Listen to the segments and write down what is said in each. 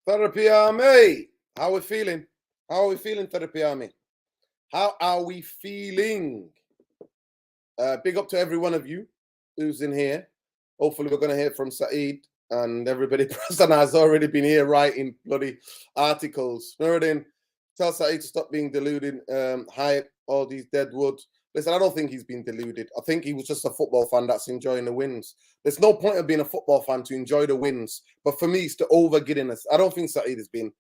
Therapy Army. How are we feeling? How are we feeling, Therapy Army? How are we feeling? Big up to every one of you who's in here. Hopefully, we're going to hear from Saeed and everybody present has already been here writing bloody articles. Nuruddin, tell Saeed to stop being deluded, hype, all these deadwood. Listen, I don't think he's been deluded. I think he was just a football fan that's enjoying the wins. There's no point of being a football fan to enjoy the wins. But for me, it's the over giddiness. I don't think Saeed has been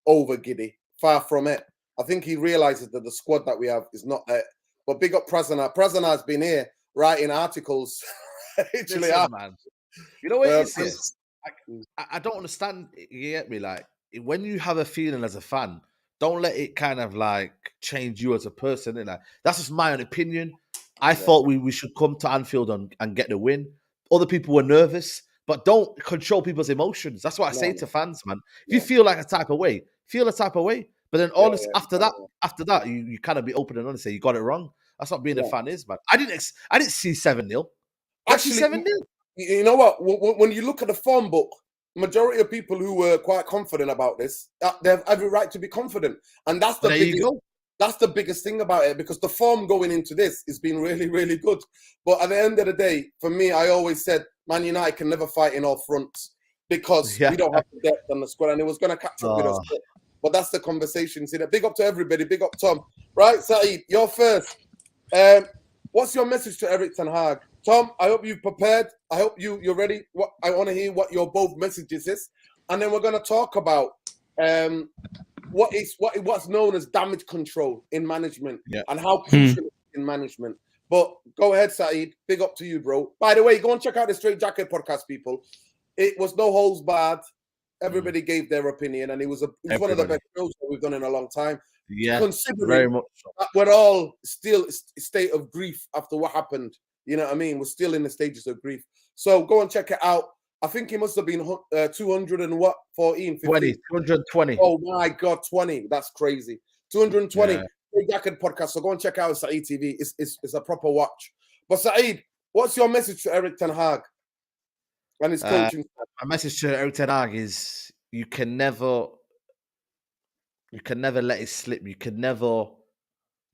over giddy. Far from it. I think he realizes that the squad that we have is not there. But big up Prazana. Prazana has been here writing articles. Listen, man. You know what it is? I don't understand. You get me? Like, when you have a feeling as a fan, don't let it kind of like change you as a person. And that's just my own opinion. I thought we should come to Anfield and get the win. Other people were nervous, but don't control people's emotions. That's what I say to fans, man. If you feel like a type of way, feel a type of way. But then after that, you kind of be open and honest. Say you got it wrong. That's what being a fan is, man. I didn't see 7-0. Actually, 7-0. You know what? When you look at the form book, majority of people who were quite confident about this, they have every right to be confident, and that's the biggest thing about it, because the form going into this has been really, really good. But at the end of the day, for me, I always said Man United can never fight in all fronts because we don't have the depth on the squad, and it was going to catch up with us. But that's the conversation. See that? Big up to everybody. Big up Tom. Right, Saeed, you're first. What's your message to Erik Tenhag? Tom, I hope you've prepared. I hope you're ready. I want to hear what your both messages is. And then we're going to talk about what's known as damage control in management and how crucial it is in management. But go ahead, Saeed. Big up to you, bro. By the way, go and check out the Straight Jacket podcast, people. It was no holds barred. Everybody gave their opinion, and it was one of the best shows that we've done in a long time. Yeah, considering very much so. That we're all still a state of grief after what happened. You know what I mean? We're still in the stages of grief. So go and check it out. I think he must have been 200 and what? 14, 15? 220. Oh my God, 20. That's crazy. 220. Big Jacket podcast. So go and check out Saeed TV. It's a proper watch. But Saeed, what's your message to Erik Tenhag and his coaching? My message to Erik Tenhag is you can never let it slip. You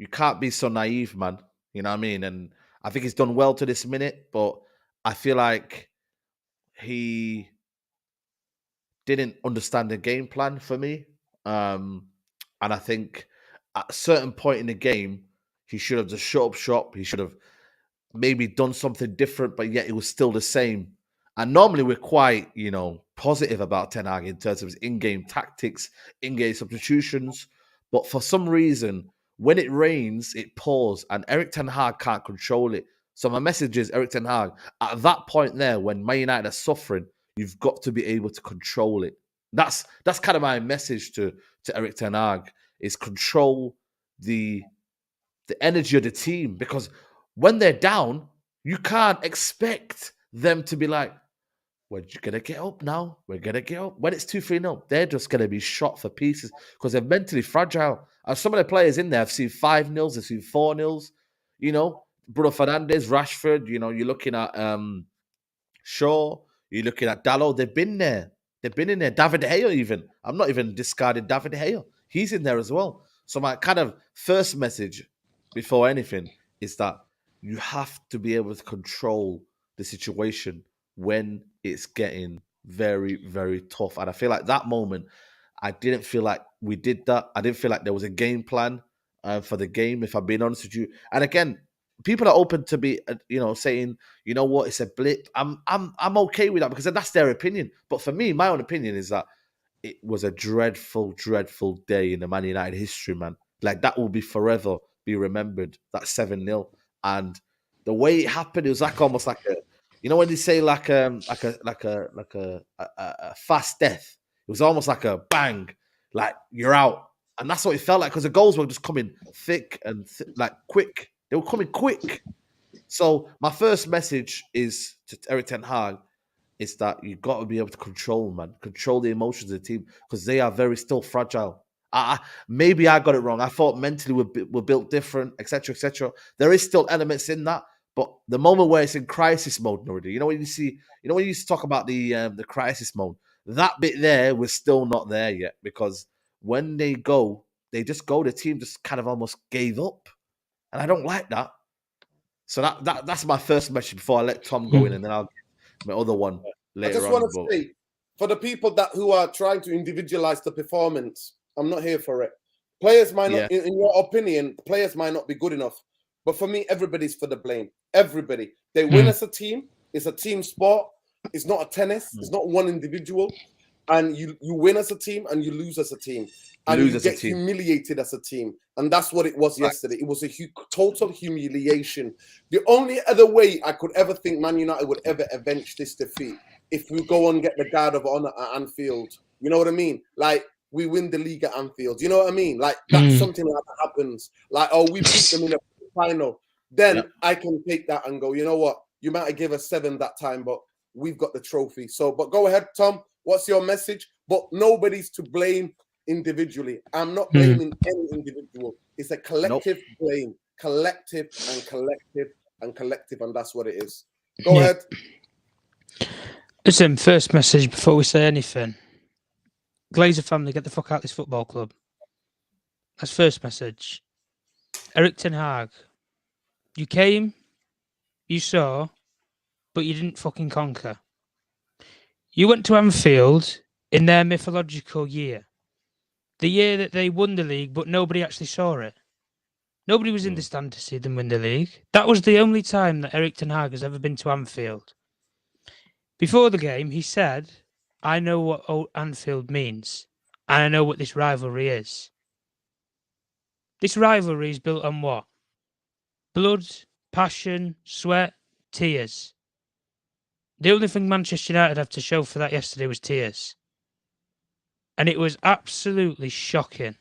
can't be so naive, man. You know what I mean? And I think he's done well to this minute, but I feel like he didn't understand the game plan for me. And I think at a certain point in the game, he should have just shut up shop. He should have maybe done something different, but yet it was still the same. And normally we're quite, positive about Ten Hag in terms of his in-game tactics, in-game substitutions. But for some reason, when it rains, it pours, and Erik Ten Hag can't control it. So my message is, Erik Ten Hag, at that point there, when Man United are suffering, you've got to be able to control it. That's kind of my message to Erik Ten Hag, is control the energy of the team. Because when they're down, you can't expect them to be like, we're going to get up now. We're going to get up. When it's 2-3-0, they're just going to be shot for pieces because they're mentally fragile. And some of the players in there have seen 5-0s, they've seen 4-0s. Bruno Fernandes, Rashford, you're looking at Shaw, you're looking at Dalot. They've been there. They've been in there. David De Gea even. I'm not even discarding David De Gea. He's in there as well. So my kind of first message before anything is that you have to be able to control the situation when it's getting very, very tough. And I feel like that moment, I didn't feel like we did that. I didn't feel like there was a game plan for the game, if I'm being honest with you. And again, people are open to be, saying, you know what, it's a blip. I'm okay with that because that's their opinion. But for me, my own opinion is that it was a dreadful, dreadful day in the Man United history, man. Like, that will be forever be remembered, that 7-0. And the way it happened, it was like almost like a, when they say like a fast death, it was almost like a bang, like you're out. And that's what it felt like, because the goals were just coming thick and like quick. They were coming quick. So my first message is to Erik Ten Hag is that you've got to be able to control the emotions of the team, because they are very still fragile. Maybe I got it wrong. I thought mentally we're built different, etc., etc. There is still elements in that, but the moment where it's in crisis mode already, when you used to talk about the crisis mode, that bit there was still not there yet, because when they go, they just go. The team just kind of almost gave up, and I don't like that. So that's my first message before I let Tom go in, and then I'll get my other one I later just on. want to say, for the people who are trying to individualize the performance, I'm not here for it. Players might not, in your opinion, players might not be good enough. But for me, everybody's for the blame. Everybody. They win as a team. It's a team sport. It's not a tennis. It's not one individual. And you win as a team and you lose as a team. And you get humiliated as a team. And that's what it was yesterday. It was a total humiliation. The only other way I could ever think Man United would ever avenge this defeat, if we go and get the guard of honor at Anfield. You know what I mean? Like, we win the league at Anfield. You know what I mean? Like, that's something like that happens. Like, oh, we beat them in a final. Then I can take that and go, you know what? You might have given us 7 that time, but we've got the trophy. So, but go ahead, Tom. What's your message? But nobody's to blame individually. I'm not blaming any individual. It's a collective blame. Collective and collective and collective. And that's what it is. Go ahead. Listen, first message before we say anything. Glazer family, get the fuck out of this football club. That's first message. Erik Tenhag, you came, you saw, but you didn't fucking conquer. You went to Anfield in their mythological year. The year that they won the league, but nobody actually saw it. Nobody was in the stand to see them win the league. That was the only time that Erik Tenhag has ever been to Anfield. Before the game, he said, I know what Anfield means, and I know what this rivalry is. This rivalry is built on what? Blood, passion, sweat, tears. The only thing Manchester United had to show for that yesterday was tears. And it was absolutely shocking.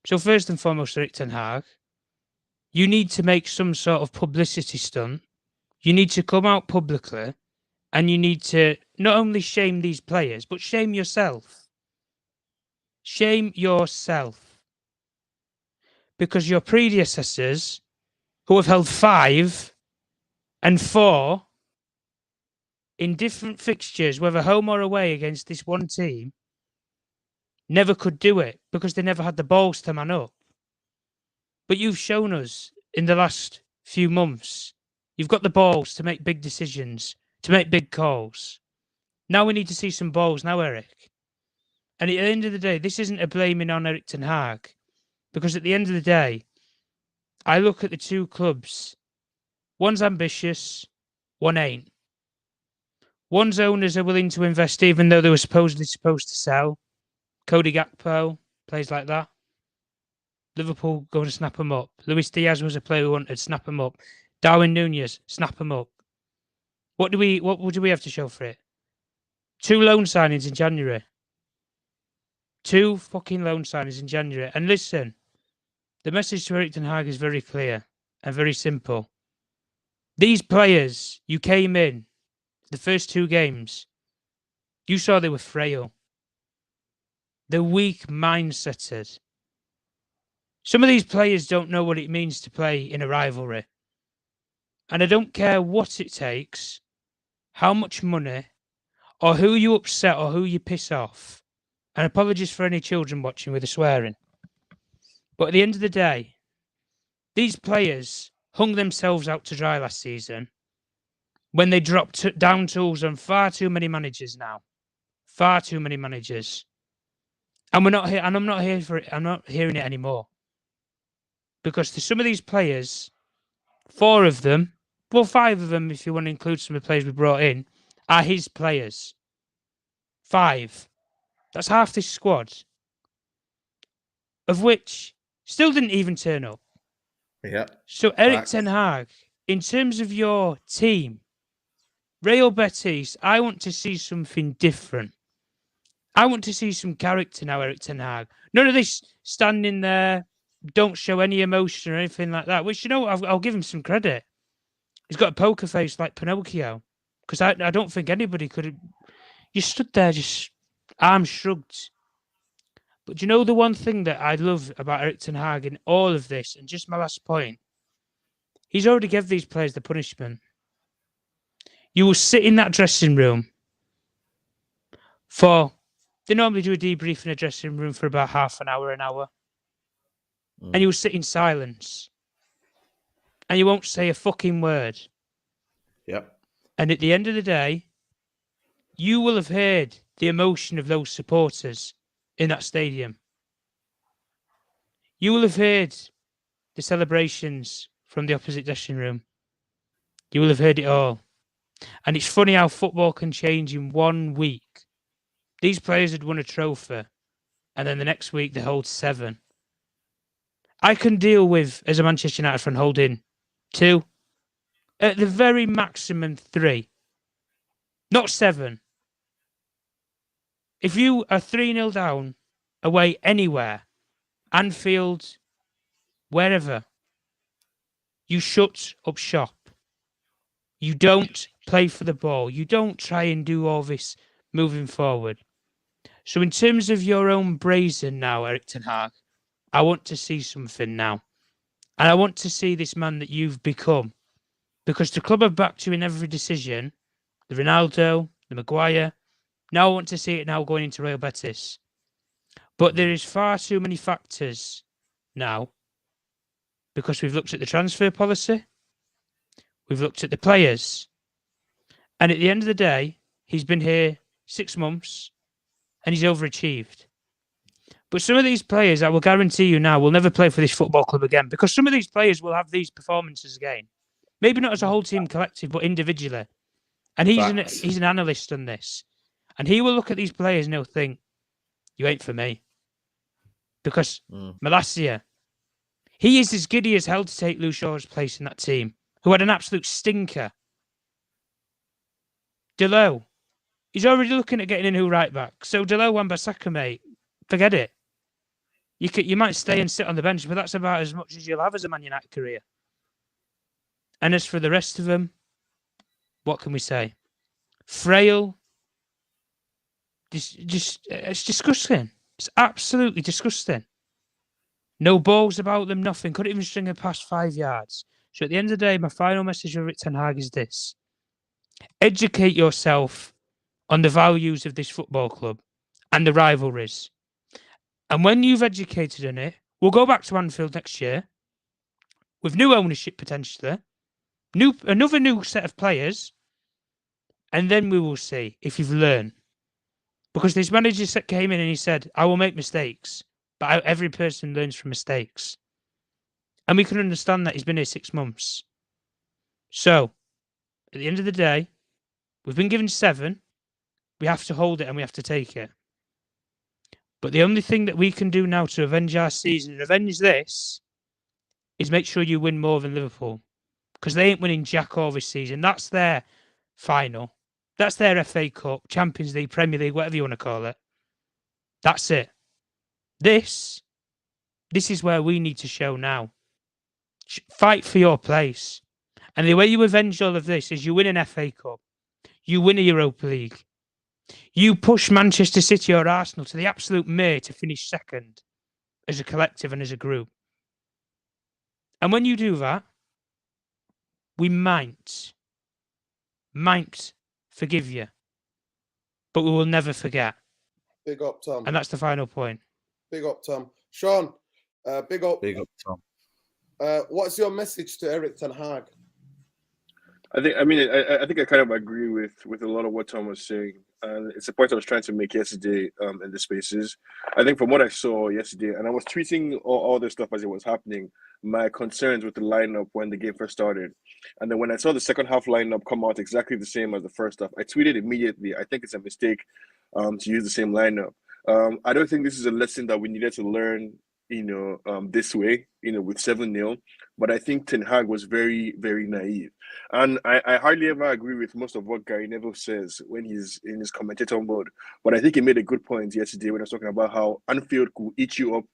So first and foremost, Erik Ten Hag, you need to make some sort of publicity stunt. You need to come out publicly and you need to not only shame these players, but shame yourself. Shame yourself. Because your predecessors, who have held 5 and 4 in different fixtures, whether home or away against this one team, never could do it because they never had the balls to man up. But you've shown us in the last few months, you've got the balls to make big decisions, to make big calls. Now we need to see some balls now, Erik. And at the end of the day, this isn't a blaming on Erik Ten Hag, because at the end of the day, I look at the two clubs. One's ambitious, one ain't. One's owners are willing to invest even though they were supposedly supposed to sell. Cody Gakpo, plays like that. Liverpool going to snap him up. Luis Diaz was a player who wanted to snap him up. Darwin Nunez, snap him up. What do we have to show for it? 2 loan signings in January. 2 fucking loan signings in January. And listen, the message to Erik Ten Hag is very clear and very simple. These players, you came in the first 2 games, you saw they were frail. They're weak mindseted. Some of these players don't know what it means to play in a rivalry. And I don't care what it takes, how much money, or who you upset or who you piss off. And apologies for any children watching with the swearing. But at the end of the day, these players hung themselves out to dry last season when they dropped down tools on far too many managers now. Far too many managers. And we're not here, and I'm not here for it. I'm not hearing it anymore. Because to some of these players, 4 of them, well, 5 of them, if you want to include some of the players we brought in, are his players. 5. That's half this squad. Of which still didn't even turn up. Yeah. So Erik Ten Hag, in terms of your team, Real Betis, I want to see something different. I want to see some character now, Erik Ten Hag. None of this standing there, don't show any emotion or anything like that. Which, you know, I'll give him some credit. He's got a poker face like Pinocchio. Because I don't think anybody could have... You stood there just arms shrugged. But do you know the one thing that I love about Erik Ten Hag in all of this, and just my last point, he's already given these players the punishment. You will sit in that dressing room They normally do a debrief in a dressing room for about half an hour. And you will sit in silence. And you won't say a fucking word. Yep. And at the end of the day, you will have heard the emotion of those supporters in that stadium. You will have heard the celebrations from the opposite dressing room. You will have heard it all. And it's funny how football can change in 1 week. These players had won a trophy, and then the next week they hold 7. I can deal with, as a Manchester United fan, holding 2, at the very maximum 3, not 7. If you are 3-0 down away anywhere, Anfield, wherever, you shut up shop. You don't play for the ball. You don't try and do all this moving forward. So in terms of your own brazen now, Erik Tenhag, I want to see something now. And I want to see this man that you've become. Because the club have backed you in every decision. The Ronaldo, the Maguire. Now I want to see it now going into Real Betis. But there is far too many factors now. Because we've looked at the transfer policy. We've looked at the players. And at the end of the day, he's been here 6 months and he's overachieved. But some of these players, I will guarantee you now, will never play for this football club again because some of these players will have these performances again. Maybe not as a whole team collective, but individually. And he's an analyst on this. And he will look at these players and he'll think, you ain't for me. Because Malacia, he is as giddy as hell to take Lou Shaw's place in that team, who had an absolute stinker. Delo, he's already looking at getting a new right back. So Delo Wan-Bissaka, mate, forget it. You might stay and sit on the bench, but that's about as much as you'll have as a Man United career. And as for the rest of them, what can we say? Frail. It's disgusting. It's absolutely disgusting. No balls about them, nothing. Couldn't even string it past 5 yards. So at the end of the day, my final message of Erik Tenhag is this. Educate yourself on the values of this football club and the rivalries. And when you've educated on it, we'll go back to Anfield next year with new ownership potentially, another new set of players, and then we will see if you've learned. Because this manager came in and he said, I will make mistakes, but every person learns from mistakes. And we can understand that he's been here 6 months. So, at the end of the day, we've been given 7. We have to hold it and we have to take it. But the only thing that we can do now to avenge our season and avenge this is make sure you win more than Liverpool. Because they ain't winning jack all this season. That's their final. That's their FA Cup, Champions League, Premier League, whatever you want to call it. That's it. This is where we need to show now. Fight for your place. And the way you avenge all of this is you win an FA Cup. You win a Europa League. You push Manchester City or Arsenal to the absolute mere to finish second as a collective and as a group. And when you do that, we might forgive you. But we will never forget. Big up, Tom. And that's the final point. Big up, Tom. Sean, big up. Big up, Tom. What's your message to Erik Tenhag? I think I kind of agree with a lot of what Tom was saying. It's a point I was trying to make yesterday in the spaces. I think from what I saw yesterday, and I was tweeting all this stuff as it was happening, my concerns with the lineup when the game first started. And then when I saw the second half lineup come out exactly the same as the first half, I tweeted immediately, I think it's a mistake to use the same lineup. I don't think this is a lesson that we needed to learn, this way, with 7-0. But I think Ten Hag was very, very naive. And I hardly ever agree with most of what Gary Neville says when he's in his commentator mode. But I think he made a good point yesterday when I was talking about how Anfield could eat you up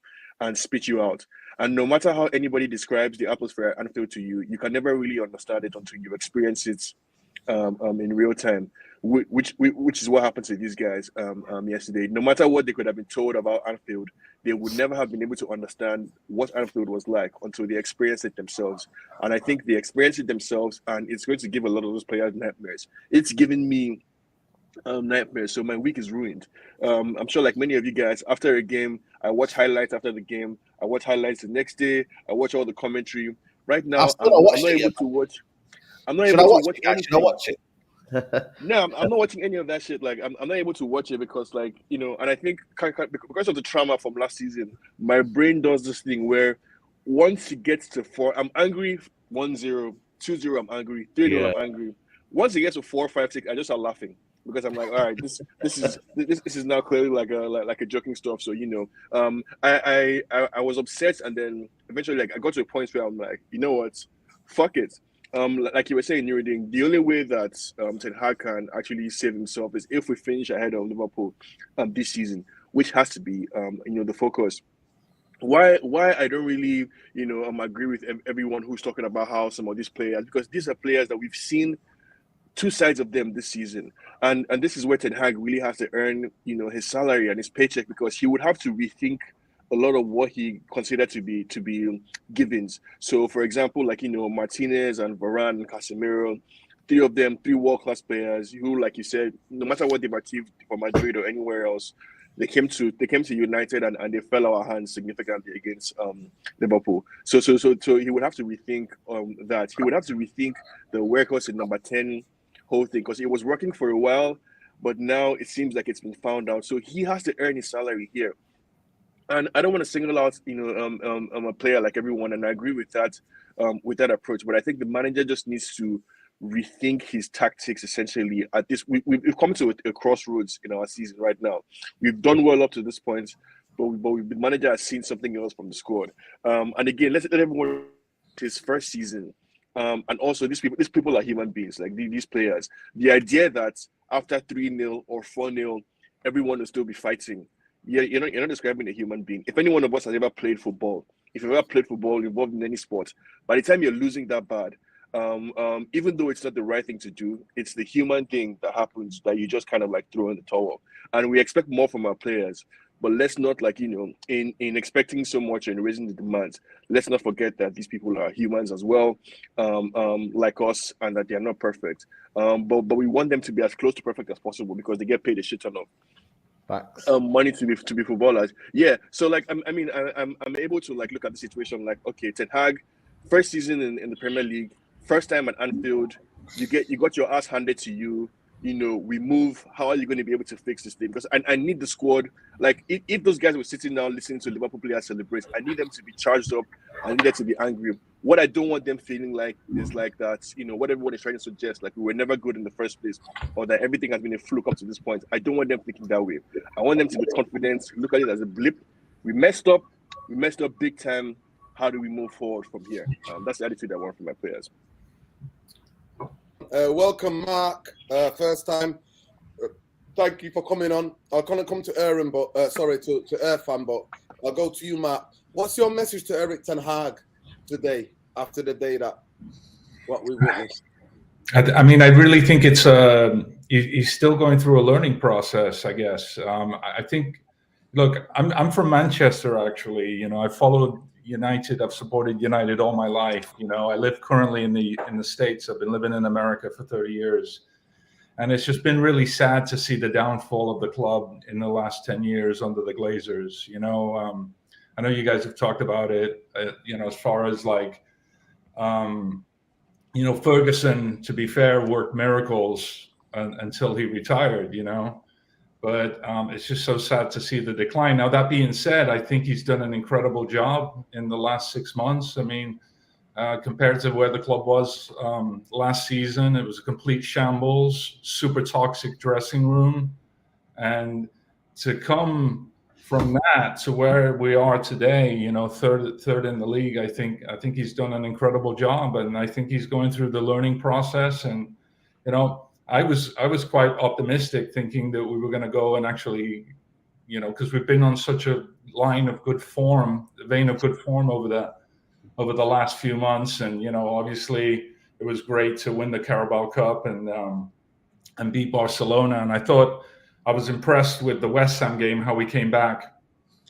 and spit you out. And no matter how anybody describes the atmosphere at Anfield to you, you can never really understand it until you experience it in real time, which is what happened to these guys yesterday. No matter what they could have been told about Anfield, they would never have been able to understand what Anfield was like until they experienced it themselves. And I think they experienced it themselves, and it's going to give a lot of those players nightmares. It's given me nightmare. So my week is ruined. I'm sure, like many of you guys, after a game, I watch highlights after the game. I watch highlights the next day. I watch all the commentary. Right I've now, still not I'm watched not it able yet. to watch. I'm not Should I able to watch watch it, guys? Should I anything. watch it? No, I'm not watching any of that shit. Like, I'm not able to watch it because, like, and I think because of the trauma from last season, my brain does this thing where once it gets to 4, I'm angry. 1-0, 2-0, I'm angry. 3-0, Yeah. I'm angry. Once it gets to 4, 5, 6, I just start laughing because I'm like, all right, this is now clearly like a joking stuff. So I was upset, and then eventually, like, I got to a point where I'm like, you know what, fuck it. Like you were saying, Nuruddin, the only way that Tenhag can actually save himself is if we finish ahead of Liverpool this season, which has to be the focus. Why I don't really agree with everyone who's talking about how some of these players, because these are players that we've seen two sides of them this season, and this is where Ten Hag really has to earn his salary and his paycheck, because he would have to rethink a lot of what he considered to be givens. So, for example, like Martinez and Varane and Casemiro, three of them, three world-class players who, like you said, no matter what they've achieved for Madrid or anywhere else, they came to United, and they fell out of hands significantly against Liverpool. So he would have to rethink that. He would have to rethink the workhorse in number 10 whole thing, because it was working for a while, but now it seems like it's been found out. So he has to earn his salary here. And I don't want to single out, a player like everyone, and I agree with that approach. But I think the manager just needs to rethink his tactics. Essentially, at this, we've come to a crossroads in our season right now. We've done well up to this point, but the manager has seen something else from the squad. And again, let's let everyone his first season. And also, these people are human beings. Like these players, the idea that after 3-0 or 4-0, everyone will still be fighting. Yeah, you're not describing a human being. If any one of us has ever played football, if you've ever played football involved in any sport, by the time you're losing that bad, even though it's not the right thing to do, it's the human thing that happens that you just kind of like throw in the towel. And we expect more from our players, but let's not, like, in expecting so much and raising the demands, let's not forget that these people are humans as well, like us, and that they are not perfect. But we want them to be as close to perfect as possible, because they get paid a shit ton of Facts. money to be footballers. Yeah. So, like, I'm able to, like, look at the situation like, okay, Ten Hag, first season in the Premier League, first time at Anfield, you got your ass handed to you. We move. How are you going to be able to fix this thing? Because I need the squad. Like, if those guys were sitting now listening to Liverpool players celebrate, I need them to be charged up. I need them to be angry. What I don't want them feeling like is like that, what everyone is trying to suggest, like we were never good in the first place, or that everything has been a fluke up to this point. I don't want them thinking that way. I want them to be confident, look at it as a blip. We messed up big time. How do we move forward from here? That's the attitude I want from my players. Welcome, Mark. First time. Thank you for coming on. I'm gonna come to Aaron, but to Irfan, but I'll go to you, Mark. What's your message to Erik Ten Hag today, after the day that what we witnessed? I mean, I really think it's he's still going through a learning process, I guess. I think, look, I'm from Manchester, actually. I followed United. I've supported United all my life. I live currently in the States. I've been living in America for 30 years. And it's just been really sad to see the downfall of the club in the last 10 years under the Glazers. I know you guys have talked about it, as far as like, Ferguson, to be fair, worked miracles until he retired, but it's just so sad to see the decline. Now, that being said, I think he's done an incredible job in the last 6 months. I mean, compared to where the club was last season, it was a complete shambles, super toxic dressing room. And to come from that to where we are today, third in the league, I think he's done an incredible job, and I think he's going through the learning process. And I was quite optimistic, thinking that we were going to go and actually, because we've been on such a vein of good form over the last few months, and obviously it was great to win the Carabao Cup and beat Barcelona, and I was impressed with the West Ham game, how we came back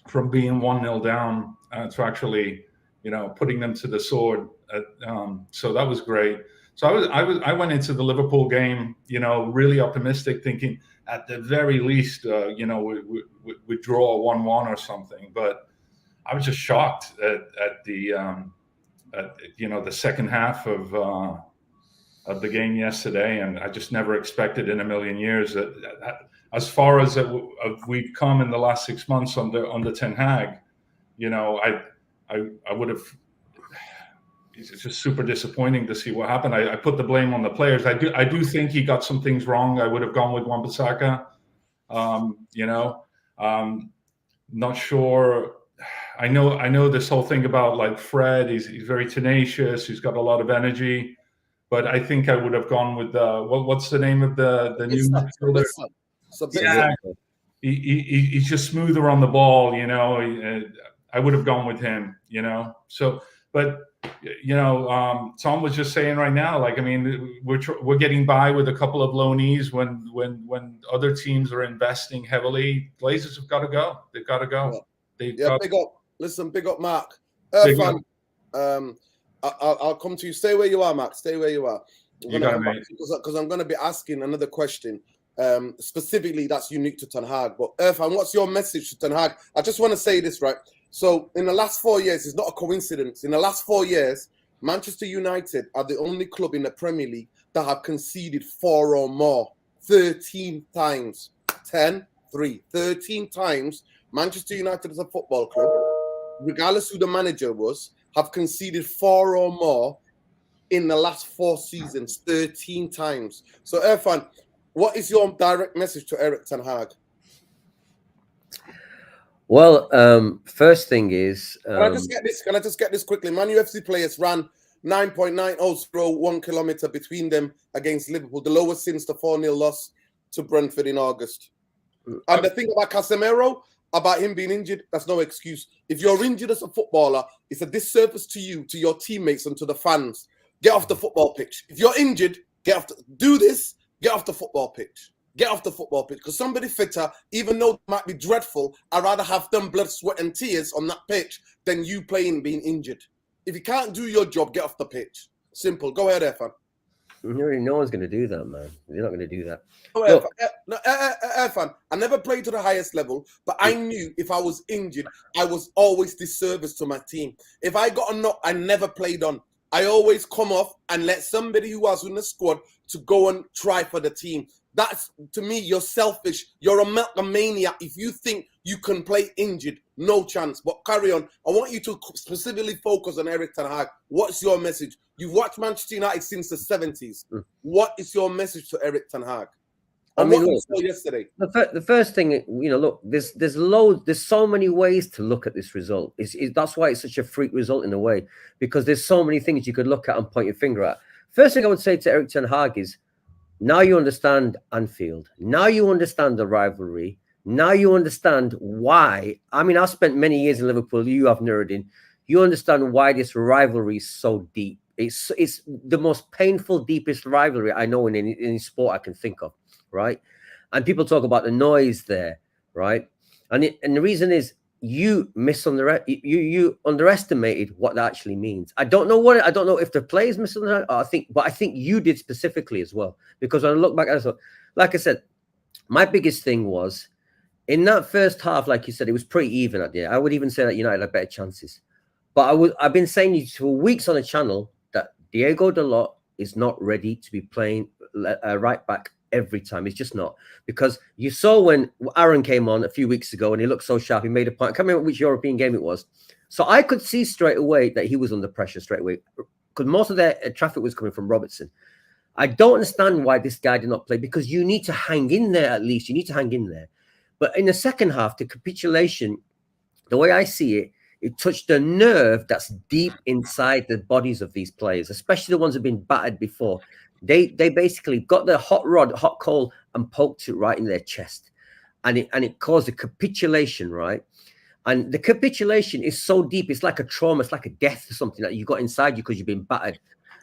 from being 1-0 down to actually, putting them to the sword. So that was great. So I went into the Liverpool game, really optimistic, thinking at the very least, you know, we draw 1-1 or something. But I was just shocked at the you know, the second half of the game yesterday, and I just never expected in a million years that as far as we've come in the last 6 months under Tenhag, you know, I would have. It's just super disappointing to see what happened. I put the blame on the players. I do think he got some things wrong. I would have gone with Wan-Bissaka. You know, not sure. I know this whole thing about like Fred. He's very tenacious. He's got a lot of energy. But I think I would have gone with what's the name of the new midfielder? Yeah, he's just smoother on the ball. You know, I would have gone with him. You know, so but. You know, Tom was just saying right now, like, I mean, we're getting by with a couple of loanees when other teams are investing heavily. Glazers have got to go. They've got to go. Yeah, big up. Listen, big up, Mark. Irfan, I'll come to you. Stay where you are, Mark. Stay where you are. Because I'm going to be asking another question. Specifically, that's unique to Tenhag. But Irfan, what's your message to Tenhag? I just want to say this, right? So in the last 4 years, it's not a coincidence. In the last 4 years, Manchester United are the only club in the Premier League that have conceded 4 or more 13 times. 10-3. 13 times Manchester United as a football club, regardless who the manager was, have conceded 4 or more in the last 4 seasons. 13 times. So Irfan, what is your direct message to Erik Tenhag? Well, first thing is, can I just get this quickly? Man UFC players ran 9.900 1 kilometer between them against Liverpool, the lowest since the 4-0 loss to Brentford in August. And the thing about Casemiro, about him being injured, that's no excuse. If you're injured as a footballer, it's a disservice to you, to your teammates, and to the fans. Get off the football pitch. If you're injured, get off the football pitch. Get off the football pitch, because somebody fitter, even though it might be dreadful, I'd rather have them blood, sweat, and tears on that pitch than you playing being injured. If you can't do your job, get off the pitch. Simple. Go ahead, Irfan. No one's going to do that, man. They're not going to do that. Irfan, I never played to the highest level, but I knew if I was injured, I was always disservice to my team. If I got a knock, I never played on. I always come off and let somebody who was in the squad to go and try for the team. That's, to me, you're selfish. You're a maniac. If you think you can play injured, no chance. But carry on. I want you to specifically focus on Erik Tenhag. What's your message? You've watched Manchester United since the 70s. What is your message to Erik Tenhag? I mean, look, yesterday. The first thing, you know, look, there's so many ways to look at this result. That's why it's such a freak result in a way, because there's so many things you could look at and point your finger at. First thing I would say to Erik Tenhag is, now you understand Anfield. Now you understand the rivalry. Now you understand why. I mean, I've spent many years in Liverpool. You have, Nuruddin. You understand why this rivalry is so deep. It's the most painful, deepest rivalry I know in any sport I can think of, right? And people talk about the noise there, right? And the reason is you underestimated what that actually means. I don't know if the players misunderstood. I think you did specifically as well, because when I look back at it, like I said, my biggest thing was in that first half, like you said, it was pretty even at the end. I would even say that United had better chances, but I've been saying for weeks on the channel that Diego Dalot is not ready to be playing right back every time. It's just not, because you saw when Aaron came on a few weeks ago and he looked so sharp. He made a point. I can't remember which European game it was. So I could see straight away that he was under pressure straight away, because most of their traffic was coming from Robertson. I don't understand why this guy did not play, because you need to hang in there at least. You need to hang in there. But in the second half, the capitulation, the way I see it, it touched a nerve that's deep inside the bodies of these players, especially the ones who've been battered before. They basically got the hot coal, and poked it right in their chest. And it caused a capitulation, right? And the capitulation is so deep, it's like a trauma, it's like a death or something that you got inside you because you've been battered.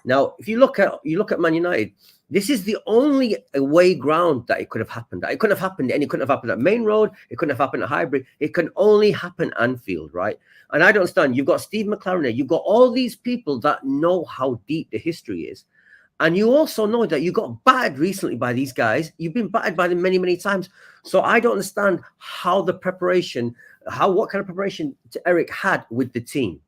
Now, if you look at Man United, this is the only away ground that it could have happened. It couldn't have happened, and it couldn't have happened at Main Road. It couldn't have happened at Highbury. It can only happen Anfield, right? And I don't understand. You've got Steve McLaren there. You've got all these people that know how deep the history is. And you also know that you got battered recently by these guys. You've been battered by them many, many times. So I don't understand how the preparation, what kind of preparation Erik had with the team,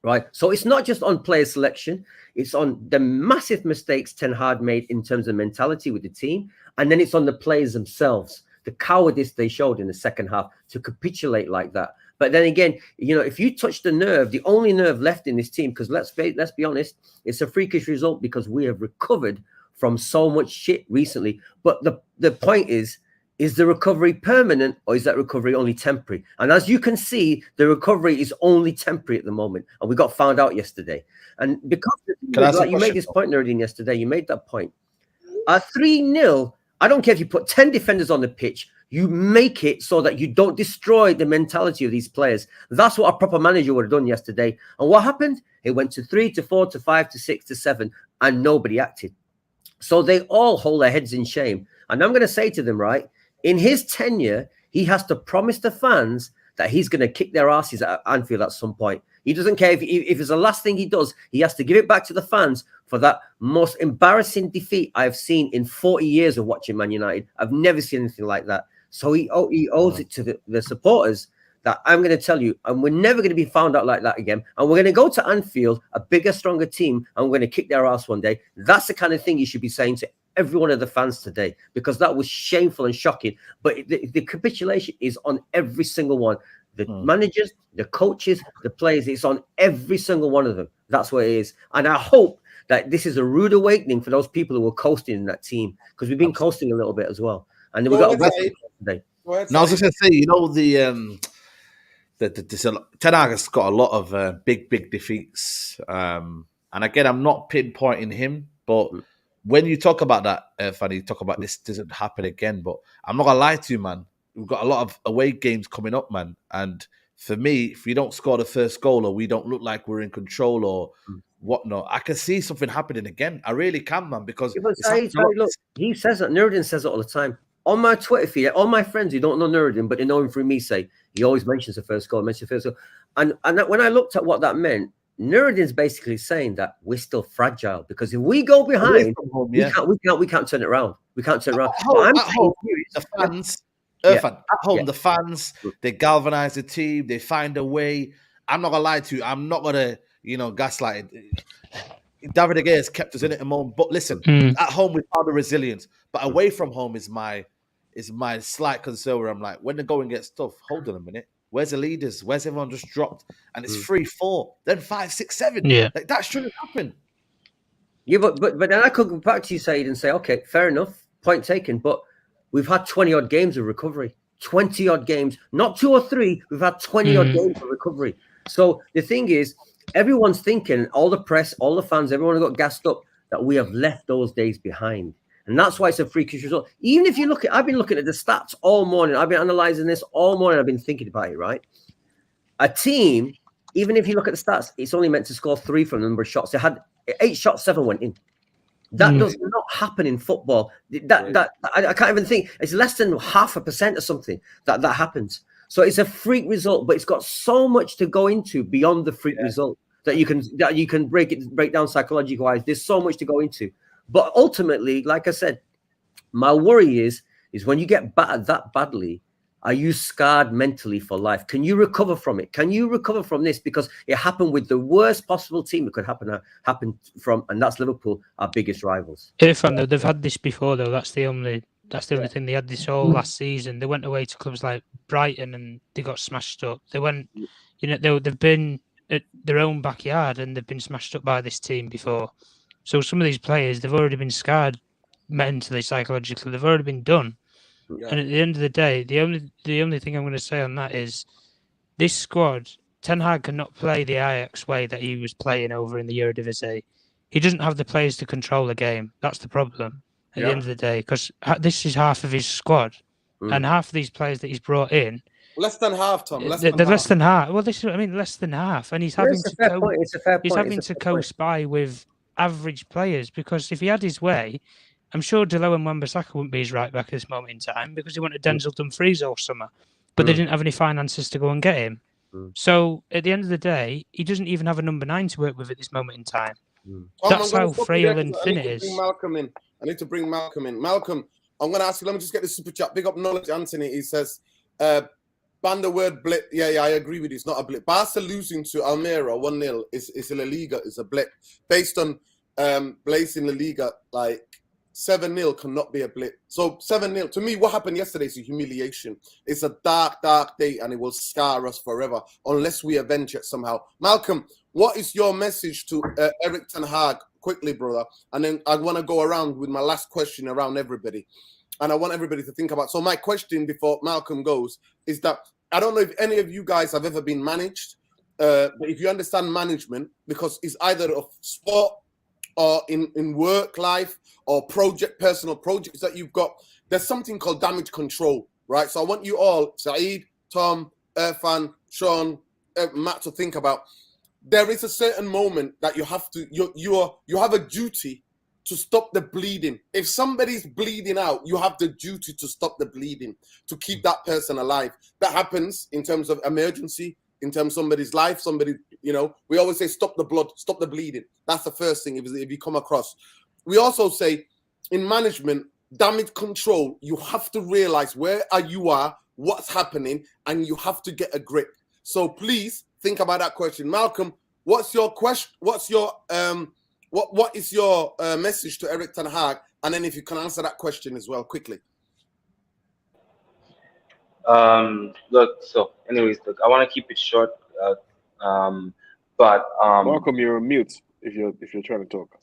right? So it's not just on player selection. It's on the massive mistakes Tenhag made in terms of mentality with the team. And then it's on the players themselves, the cowardice they showed in the second half to capitulate like that. But then again, you know, if you touch the nerve, the only nerve left in this team, because let's be honest, it's a freakish result because we have recovered from so much shit recently. But the point is the recovery permanent or is that recovery only temporary? And as you can see, the recovery is only temporary at the moment. And we got found out yesterday. And because like you made this point, Nuruddin, yesterday, you made that point. 3-0, I don't care if you put 10 defenders on the pitch, you make it so that you don't destroy the mentality of these players. That's what a proper manager would have done yesterday. And what happened? It went to 3 to 4 to 5 to 6 to 7, and nobody acted. So they all hold their heads in shame. And I'm going to say to them, right, in his tenure, he has to promise the fans that he's going to kick their asses at Anfield at some point. He doesn't care if it's the last thing he does. He has to give it back to the fans for that most embarrassing defeat I've seen in 40 years of watching Man United. I've never seen anything like that. So he owes it to the supporters that I'm going to tell you, and we're never going to be found out like that again. And we're going to go to Anfield, a bigger, stronger team, and we're going to kick their ass one day. That's the kind of thing you should be saying to every one of the fans today, because that was shameful and shocking. But the capitulation is on every single one. The managers, the coaches, the players, it's on every single one of them. That's what it is. And I hope that this is a rude awakening for those people who were coasting in that team, because we've been coasting a little bit as well. And then we got today. Now, I was just going to say, you know, Tenhag has got a lot of big defeats. And again, I'm not pinpointing him, but when you talk about that, Fanny, you talk about this doesn't happen again. But I'm not going to lie to you, man. We've got a lot of away games coming up, man. And for me, if we don't score the first goal or we don't look like we're in control or whatnot, I can see something happening again. I really can, man, because look, he says that. Nuruddin says it all the time. On my Twitter feed, all my friends who don't know Nuruddin, but they know him through me, say he always mentions the first goal, And when I looked at what that meant, Nuruddin's basically saying that we're still fragile, because if we go behind, we can't turn it around. We can't turn it around. The fans, the fans, they galvanize the team, they find a way. I'm not gonna lie to you, I'm not gonna, gaslight it. David De Gea has kept us in it at the moment. But listen, at home we found the resilience. But away from home is my slight concern, where I'm like, when the going gets tough, hold on a minute. Where's the leaders? Where's everyone just dropped? And it's 3-4, then 5, 6, 7. Yeah. Like, that shouldn't happen. Yeah, but then I could go back to you, Said, and say, okay, fair enough, point taken. But we've had 20-odd games of recovery. 20-odd games. Not 2 or 3. We've had 20-odd games of recovery. So the thing is, everyone's thinking, all the press, all the fans, everyone got gassed up that we have left those days behind. And that's why it's a freakish result. Even if you look at, I've been looking at the stats all morning. I've been analyzing this all morning. I've been thinking about it, right? A team, even if you look at the stats, it's only meant to score 3 from the number of shots. They had 8 shots, 7 went in. That does not happen in football. That I can't even think. It's less than 0.5% or something that happens. So it's a freak result, but it's got so much to go into beyond the freak result that you can break down psychologically wise. There's so much to go into. But ultimately, like I said, my worry is when you get battered that badly, are you scarred mentally for life? Can you recover from it? Can you recover from this? Because it happened with the worst possible team it could happen from, and that's Liverpool, our biggest rivals. Irfan, they've had this before, though. That's the only thing. They had this all last season. They went away to clubs like Brighton and they got smashed up. They went, they've been at their own backyard and they've been smashed up by this team before. So some of these players, they've already been scarred mentally, psychologically. They've already been done. Yeah. And at the end of the day, the only thing I'm going to say on that is this squad, Tenhag cannot play the Ajax way that he was playing over in the Eredivisie. He doesn't have the players to control the game. That's the problem at the end of the day, because this is half of his squad, and half of these players that he's brought in. Less than half, Tom. They're less than half. Well, this is what I mean, less than half. And he's having to co-spy with average players, because if he had his way, I'm sure Delo and Wan-Bissaka wouldn't be his right back at this moment in time, because he wanted Denzel Dumfries all summer, but they didn't have any finances to go and get him. So at the end of the day, he doesn't even have a number 9 to work with at this moment in time. That's I'm gonna how stop you frail there and 'cause I thin need it to bring is. Malcolm in. I need to bring Malcolm in. Malcolm, I'm gonna ask you. Let me just get the super chat. Big up knowledge, Anthony. He says, ban the word blip. Yeah, I agree with you. It's not a blip. Barca losing to Almeria 1-0 is a La Liga. Is a blip based on Blaze in La Liga. Like 7-0 cannot be a blip. So 7-0 to me, what happened yesterday is a humiliation. It's a dark day, and it will scar us forever unless we avenge it somehow. Malcolm, what is your message to Erik Tenhag? Quickly, brother, and then I want to go around with my last question around everybody, and I want everybody to think about. So my question before Malcolm goes is that I don't know if any of you guys have ever been managed, but if you understand management, because it's either of sport or in work life or personal projects that you've got, there's something called damage control, right? So I want you all, Saeed, Tom, Irfan, Sean, Matt, to think about. There is a certain moment that you have to, you have a duty to stop the bleeding. If somebody's bleeding out, you have the duty to stop the bleeding, to keep that person alive. That happens in terms of emergency, in terms of somebody's life, we always say, stop the blood, stop the bleeding. That's the first thing if you come across. We also say in management, damage control, you have to realize where you are, what's happening, and you have to get a grip. So please think about that question. Malcolm, what's your question? What is your message to Erik Tenhag? And then if you can answer that question as well, quickly. Look, so anyways, look, I want to keep it short, but Malcolm, you're on mute if you're trying to talk.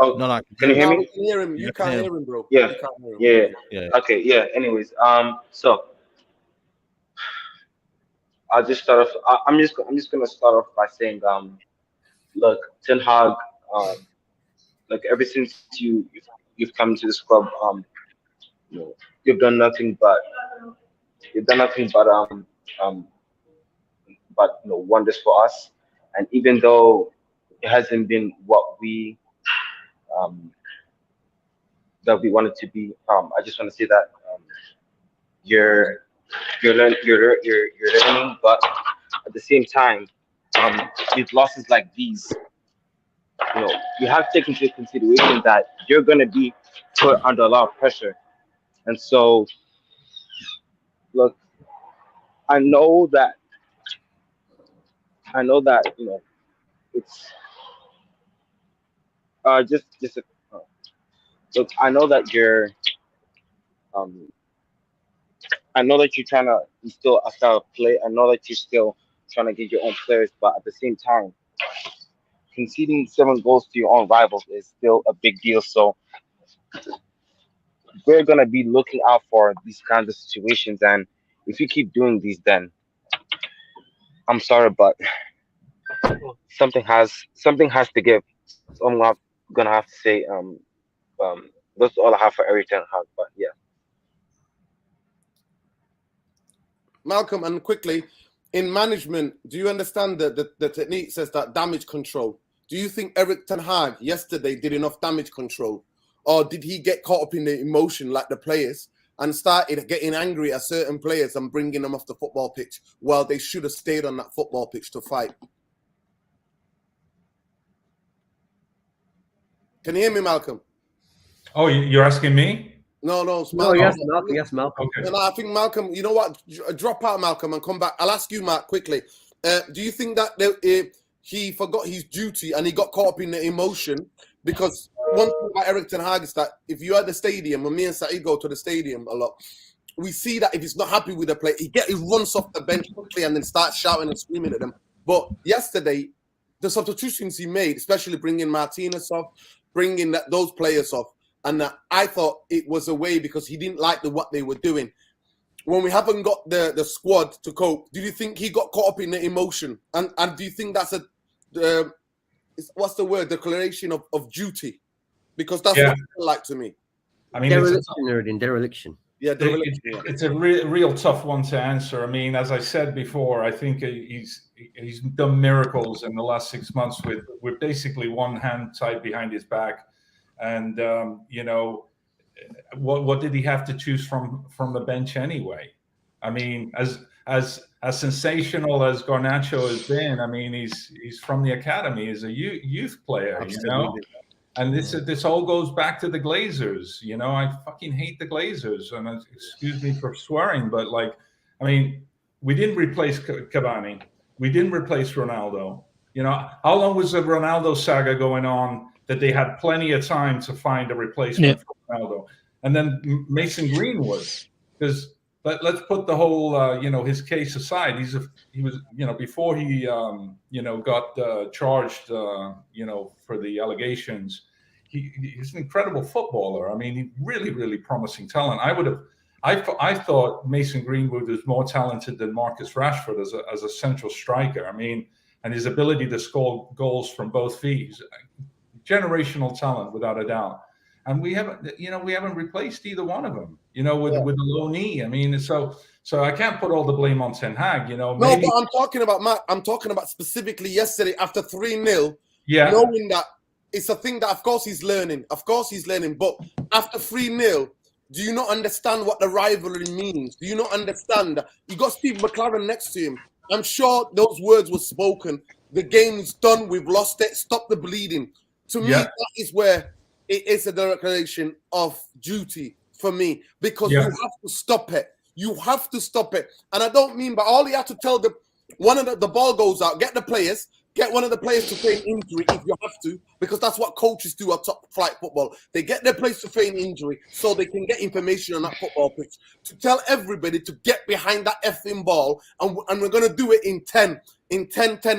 Oh, No, can you hear No, me? we can hear him. You can't hear him, bro. Yeah. You can't hear him. Yeah. Okay, yeah. Anyways, so I'll just start off. I'm just gonna start off by saying, look, Ten Hag, like ever since you've come to this club, you've done nothing but um wonders for us. And even though it hasn't been what we that we wanted to be, I just want to say that you're learning, but at the same time, with losses like these, you have to take into consideration that you're gonna be put under a lot of pressure. And so, look, I know that it's look. Um, I know that you're trying to instill a style of play. I know that you're still trying to get your own players, but at the same time, conceding 7 goals to your own rivals is still a big deal. So we're gonna be looking out for these kinds of situations, and if you keep doing these, then I'm sorry, but something has to give. So I'm gonna have to say, that's all I have for Erik Ten Hag. But yeah. Malcolm, and quickly, in management, do you understand that the technique says that damage control? Do you think Erik Ten Hag yesterday did enough damage control? Or did he get caught up in the emotion like the players and started getting angry at certain players and bringing them off the football pitch while they should have stayed on that football pitch to fight? Can you hear me, Malcolm? Oh, you're asking me? No, it's No, Malcolm. yes, Malcolm. Okay. And I think Malcolm, you know what? Drop out, Malcolm, and come back. I'll ask you, Matt, quickly. Do you think that he forgot his duty and he got caught up in the emotion? Because one thing about Erik Ten Hag is that if you're at the stadium, and me and Saeed go to the stadium a lot, we see that if he's not happy with the play, he runs off the bench quickly and then starts shouting and screaming at them. But yesterday, the substitutions he made, especially bringing Martinez off, bringing those players off, and I thought it was a way because he didn't like what they were doing. When we haven't got the squad to cope, do you think he got caught up in the emotion? And do you think that's what's the word? Declaration of duty? Because that's what it felt like to me. I mean, dereliction. Yeah, it's a real tough one to answer. I mean, as I said before, I think he's done miracles in the last 6 months with basically one hand tied behind his back. And what did he have to choose from the bench anyway? I mean, as as sensational as Garnacho has been, I mean, he's from the academy. He's a youth player, you know. And this all goes back to the Glazers. You know, I fucking hate the Glazers. And excuse me for swearing, but like, I mean, we didn't replace Cavani. We didn't replace Ronaldo. You know, how long was the Ronaldo saga going on that they had plenty of time to find a replacement for Ronaldo? And then Mason Greenwood, because let's put the whole, you know, his case aside. He was, you know, before he, you know, got charged, you know, for the allegations. He's an incredible footballer. I mean, he really promising talent. I thought Mason Greenwood was more talented than Marcus Rashford as a central striker. I mean, and his ability to score goals from both feet, generational talent without a doubt. And we haven't replaced either one of them, you know, with a low knee. I mean, so I can't put all the blame on Tenhag, you know. No, but I'm talking about Matt. I'm talking about specifically yesterday after 3-0. Yeah. Knowing that it's a thing that, of course, he's learning. Of course, he's learning. But after 3-0, do you not understand what the rivalry means? Do you not understand that you got Steve McLaren next to him? I'm sure those words were spoken. The game's done. We've lost it. Stop the bleeding. To me, that is where it is a declaration of duty for me, because you have to stop it. You have to stop it. And I don't mean by all you have to tell the ball goes out, get the players, get one of the players to feign injury if you have to, because that's what coaches do at top flight football. They get their players to feign injury so they can get information on that football pitch, to tell everybody to get behind that effing ball, and we're going to do it in 10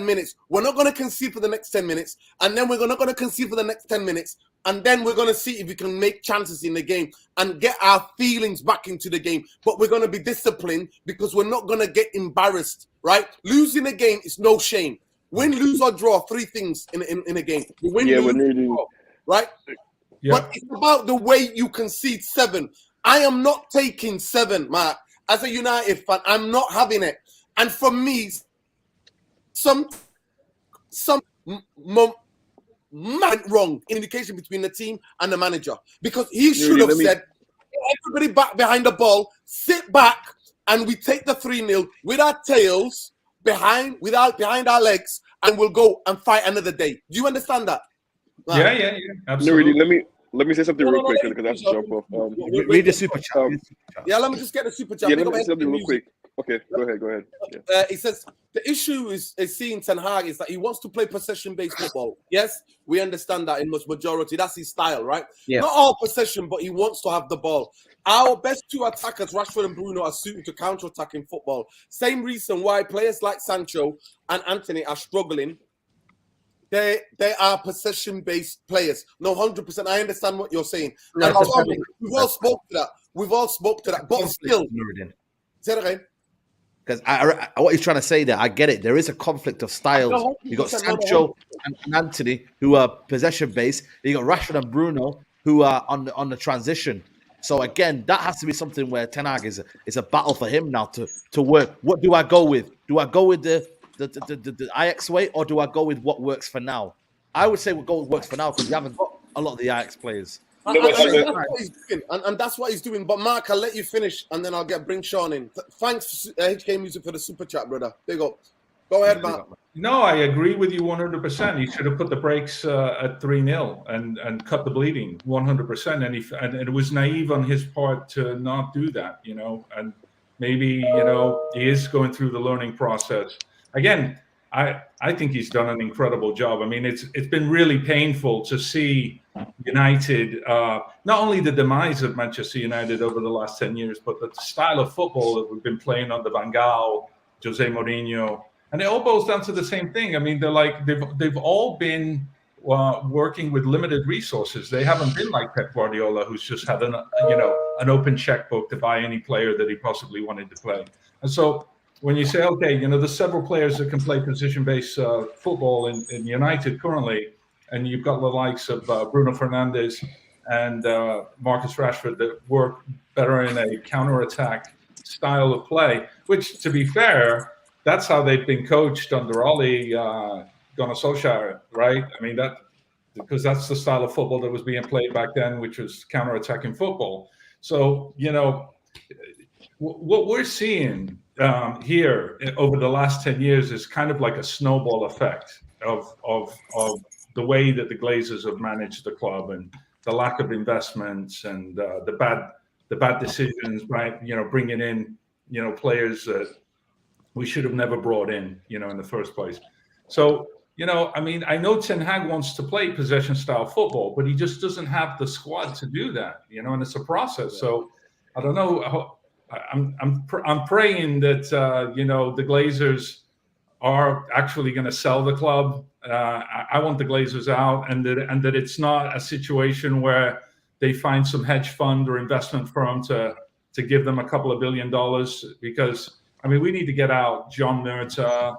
minutes. We're not going to concede for the next 10 minutes, and then we're not going to concede for the next 10 minutes, and then we're going to see if we can make chances in the game and get our feelings back into the game. But we're going to be disciplined because we're not going to get embarrassed, right? Losing a game is no shame. Win, lose, or draw, three things in a game. You win, lose, draw, right? Yeah. But it's about the way you concede 7. I am not taking 7, Matt. As a United fan, I'm not having it. And for me, some went wrong in communication between the team and the manager, because he should have said, everybody back behind the ball, sit back, and we take the 3-0 with our tails behind our legs, and we'll go and fight another day. Do you understand that? Yeah, absolutely. Let me say something real quick, because I have to jump off. Read the super chat. Yeah, let me just get the super chat. Yeah, let me say something real quick. Okay, go ahead. Yeah. It says the issue is seeing Tenhag is that he wants to play possession-based football. Yes, we understand that in much majority. That's his style, right? Yeah. Not all possession, but he wants to have the ball. Our best 2 attackers, Rashford and Bruno, are suited to counter-attacking football. Same reason why players like Sancho and Anthony are struggling. They are possession-based players. No, 100%. I understand what you're saying. And we've all spoke to that. But still, say that again. Because what he's trying to say there, I get it. There is a conflict of styles. You got Sancho and Anthony, who are possession-based. You got Rashford and Bruno, who are on the transition. So again, that has to be something where Tenhag is a battle for him now to work. What do I go with? Do I go with the Ajax way, or do I go with what works for now? I would say we'll go with what works for now, because we haven't got a lot of the Ajax players. And that's what he's doing. But Mark, I'll let you finish, and then I'll bring Sean in. Thanks, HK Music, for the super chat, brother. There you go. Go ahead, Mark. No, I agree with you 100%. He should have put the brakes at 3-0 and cut the bleeding 100%. And it was naive on his part to not do that, you know. And maybe, you know, he is going through the learning process. Again, I think he's done an incredible job. I mean, it's been really painful to see United, not only the demise of Manchester United over the last 10 years, but the style of football that we've been playing under Van Gaal, Jose Mourinho, and it all boils down to the same thing. I mean, they've all been working with limited resources. They haven't been like Pep Guardiola, who's just had an open checkbook to buy any player that he possibly wanted to play. And so when you say, okay, you know, there's several players that can play position-based football in United currently, and you've got the likes of Bruno Fernandes and Marcus Rashford that work better in a counter-attack style of play, which, to be fair, that's how they've been coached under Ole Gunnar Solskjaer, right? I mean, because that's the style of football that was being played back then, which was counter-attacking football. So, you know, what we're seeing here over the last 10 years is kind of like a snowball effect of the way that the Glazers have managed the club and the lack of investments and the bad decisions, right? Bringing in, players that we should have never brought in, in the first place. So, I know Tenhag wants to play possession style football, but he just doesn't have the squad to do that, and it's a process. So I don't know. I'm praying that, the Glazers are actually going to sell the club. I want the Glazers out, and that it's not a situation where they find some hedge fund or investment firm to give them a couple of $1 billion, because we need to get out John Murtaugh,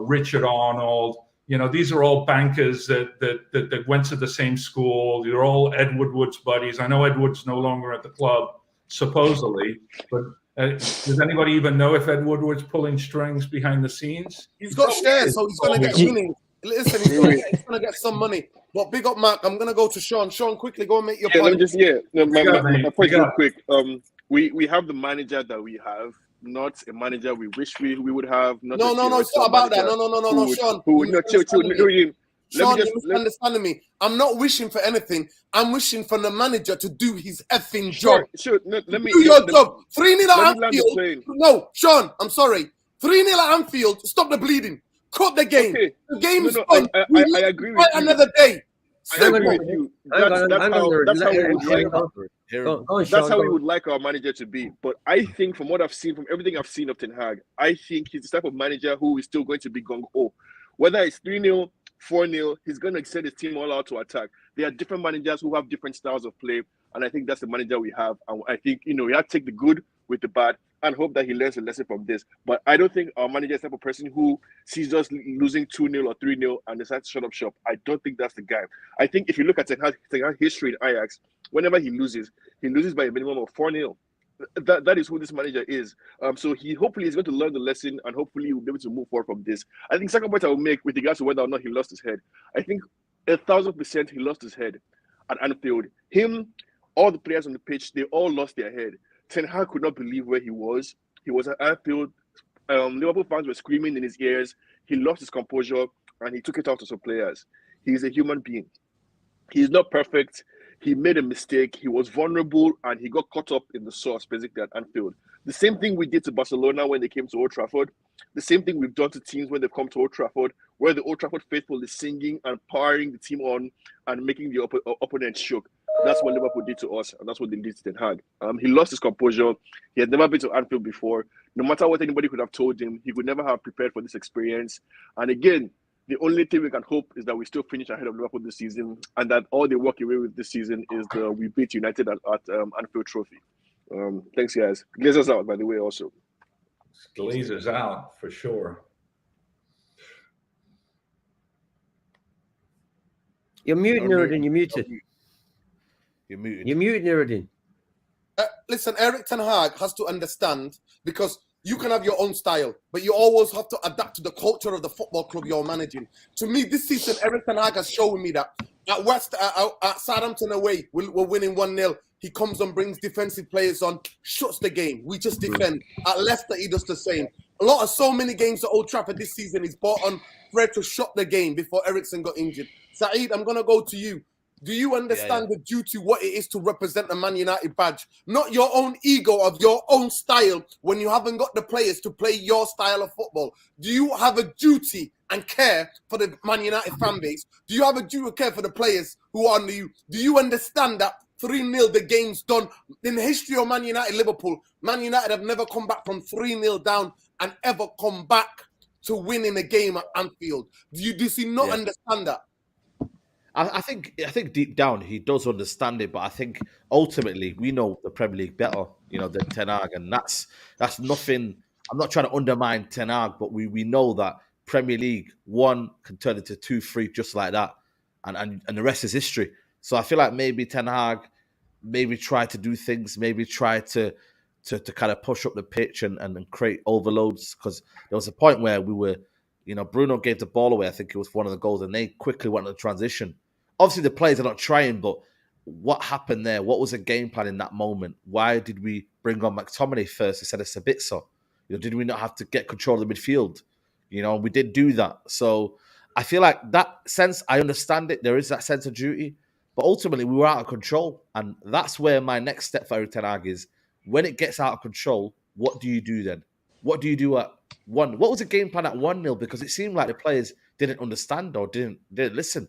Richard Arnold. These are all bankers that went to the same school. They're all Ed Woodward's buddies. I know Ed Wood's no longer at the club, supposedly, but does anybody even know if Ed Woodward's pulling strings behind the scenes? He's got shares, so he's going to get winnings. Listen, he's going to get some money. But big up, Mark. I'm going to go to Sean. Sean, quickly, go and make your point. My point real quick. We have the manager that we have, not a manager we wish we would have. No, it's not about that. No, Sean. Sean, you're misunderstanding me. I'm not wishing for anything. I'm wishing for the manager to do his effing job. Sure. No, let me do your job. 3-0 at Anfield. No, Sean, I'm sorry. 3-0 at Anfield. Stop the bleeding. Cut the game. Okay. The game's done. I agree with you. Another day. I agree with you. That's how we would like our manager to be. But I think from what I've seen, from everything I've seen of Tenhag, I think he's the type of manager who is still going to be gung-ho. Whether it's 3-0, 4-0, he's going to send his team all out to attack. There are different managers who have different styles of play, and I think that's the manager we have. And I think, we have to take the good with the bad and hope that he learns a lesson from this. But I don't think our manager is the type of person who sees us losing 2-0 or 3-0 and decides to shut up shop. I don't think that's the guy. I think if you look at Tenhag's history in Ajax, whenever he loses by a minimum of 4-0. That is who this manager is. So he hopefully is going to learn the lesson, and hopefully he will be able to move forward from this. I think second point I will make with regards to whether or not he lost his head. I think 1,000% he lost his head at Anfield. Him, all the players on the pitch, they all lost their head. Tenhag could not believe where he was. He was at Anfield. Liverpool fans were screaming in his ears. He lost his composure, and he took it out to some players. He's a human being. He's not perfect. He made a mistake. He was vulnerable, and he got caught up in the sauce, basically, at Anfield. The same thing we did to Barcelona when they came to Old Trafford. The same thing we've done to teams when they've come to Old Trafford, where the Old Trafford faithful is singing and powering the team on and making the opponent shook. That's what Liverpool did to us, and that's what they did to Ten Hag. He lost his composure. He had never been to Anfield before. No matter what anybody could have told him, he would never have prepared for this experience. And again, the only thing we can hope is that we still finish ahead of Liverpool this season, and that all they walk away with this season is the we beat United at Anfield trophy. Thanks, guys. Glazer's out, by the way, also. Glazer's out for sure. You're muted, Nuruddin. You're muted. You're muted. You're muted, Nuruddin. Listen, Erik Ten Hag has to understand, because you can have your own style, but you always have to adapt to the culture of the football club you're managing. To me, this season, Erik Ten Hag has shown me that at Southampton away, we're winning 1-0. He comes and brings defensive players on, shuts the game. We just defend. At Leicester, he does the same. So many games at Old Trafford this season, he's brought on Fred to shut the game before Eriksen got injured. Saeed, I'm going to go to you. Do you understand the duty, what it is to represent the Man United badge? Not your own ego of your own style when you haven't got the players to play your style of football. Do you have a duty and care for the Man United fan base? Do you have a duty and care for the players who are under you? Do you understand that 3-0, the game's done? In the history of Man United, Liverpool, Man United have never come back from 3-0 down and ever come back to winning a game at Anfield. Do you not understand that? I think deep down he does understand it, but I think ultimately we know the Premier League better, than Ten Hag, and that's nothing. I'm not trying to undermine Ten Hag, but we know that Premier League 1 can turn into 2-3 just like that, and the rest is history. So I feel like maybe Ten Hag maybe try to do things, maybe try to kind of push up the pitch and create overloads, because there was a point where we were. Bruno gave the ball away. I think it was one of the goals, and they quickly went on the transition. Obviously, the players are not trying, but what happened there? What was the game plan in that moment? Why did we bring on McTominay first instead of Sabitzer? Did we not have to get control of the midfield? We did do that. So I feel like that sense, I understand it. There is that sense of duty, but ultimately we were out of control. And that's where my next step for Erik Tenhag is. When it gets out of control, what do you do then? What do you do at 1? What was the game plan at 1-0? Because it seemed like the players didn't understand or didn't listen.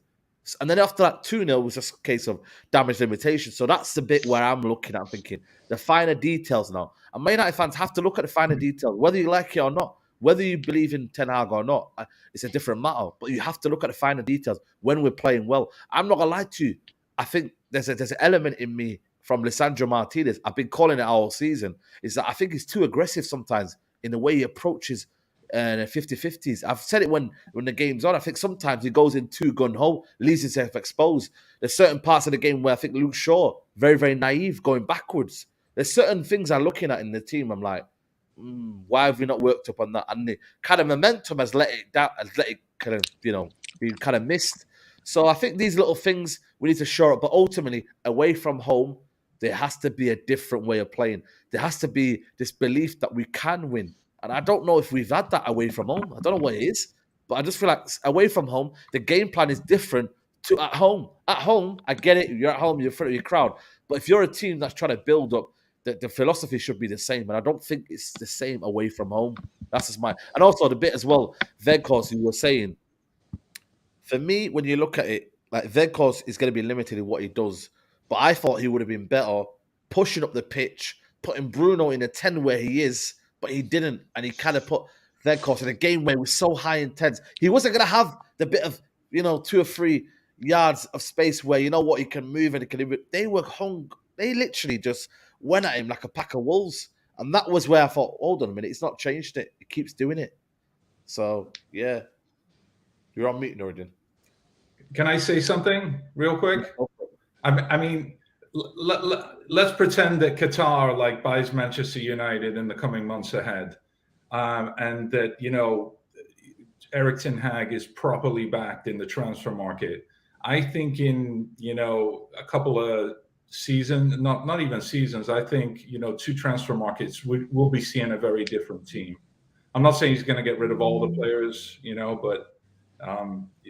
And then after that 2-0 was just a case of damage limitation. So that's the bit where I'm looking at, thinking the finer details now. And Man United fans have to look at the finer details, whether you like it or not, whether you believe in Ten Hag or not. It's a different matter. But you have to look at the finer details when we're playing well. I'm not gonna lie to you. I think there's an element in me from Lisandro Martinez. I've been calling it all season. Is that I think he's too aggressive sometimes in the way he approaches the 50-50s. I've said it when the game's on. I think sometimes he goes in too gun-ho, leaves himself exposed. There's certain parts of the game where I think Luke Shaw, very, very naive, going backwards. There's certain things I'm looking at in the team. I'm like, why have we not worked up on that? And the kind of momentum has let it down, has let it kind of, be kind of missed. So I think these little things we need to shore up. But ultimately, away from home, there has to be a different way of playing. There has to be this belief that we can win. And I don't know if we've had that away from home. I don't know what it is. But I just feel like away from home, the game plan is different to at home. At home, I get it. You're at home, you're in front of your crowd. But if you're a team that's trying to build up, the philosophy should be the same. And I don't think it's the same away from home. That's just my... And also the bit as well, Venkos, you were saying, for me, when you look at it, like Venkos is going to be limited in what he does. But I thought he would have been better pushing up the pitch, putting Bruno in a 10 where he is, but he didn't. And he kind of put Venkos in a game where it was so high intense. He wasn't going to have the bit of, 2 or 3 yards of space where, he can move and he can... They were hung. They literally just went at him like a pack of wolves. And that was where I thought, hold on a minute, it's not changed it. It keeps doing it. So, yeah. You're on mute, Nordin. Can I say something real quick? I mean, let's pretend that Qatar buys Manchester United in the coming months ahead, and that Erik ten Hag is properly backed in the transfer market. I think in a couple of seasons, not even seasons, I think 2 transfer markets we'll be seeing a very different team. I'm not saying he's going to get rid of all the players, but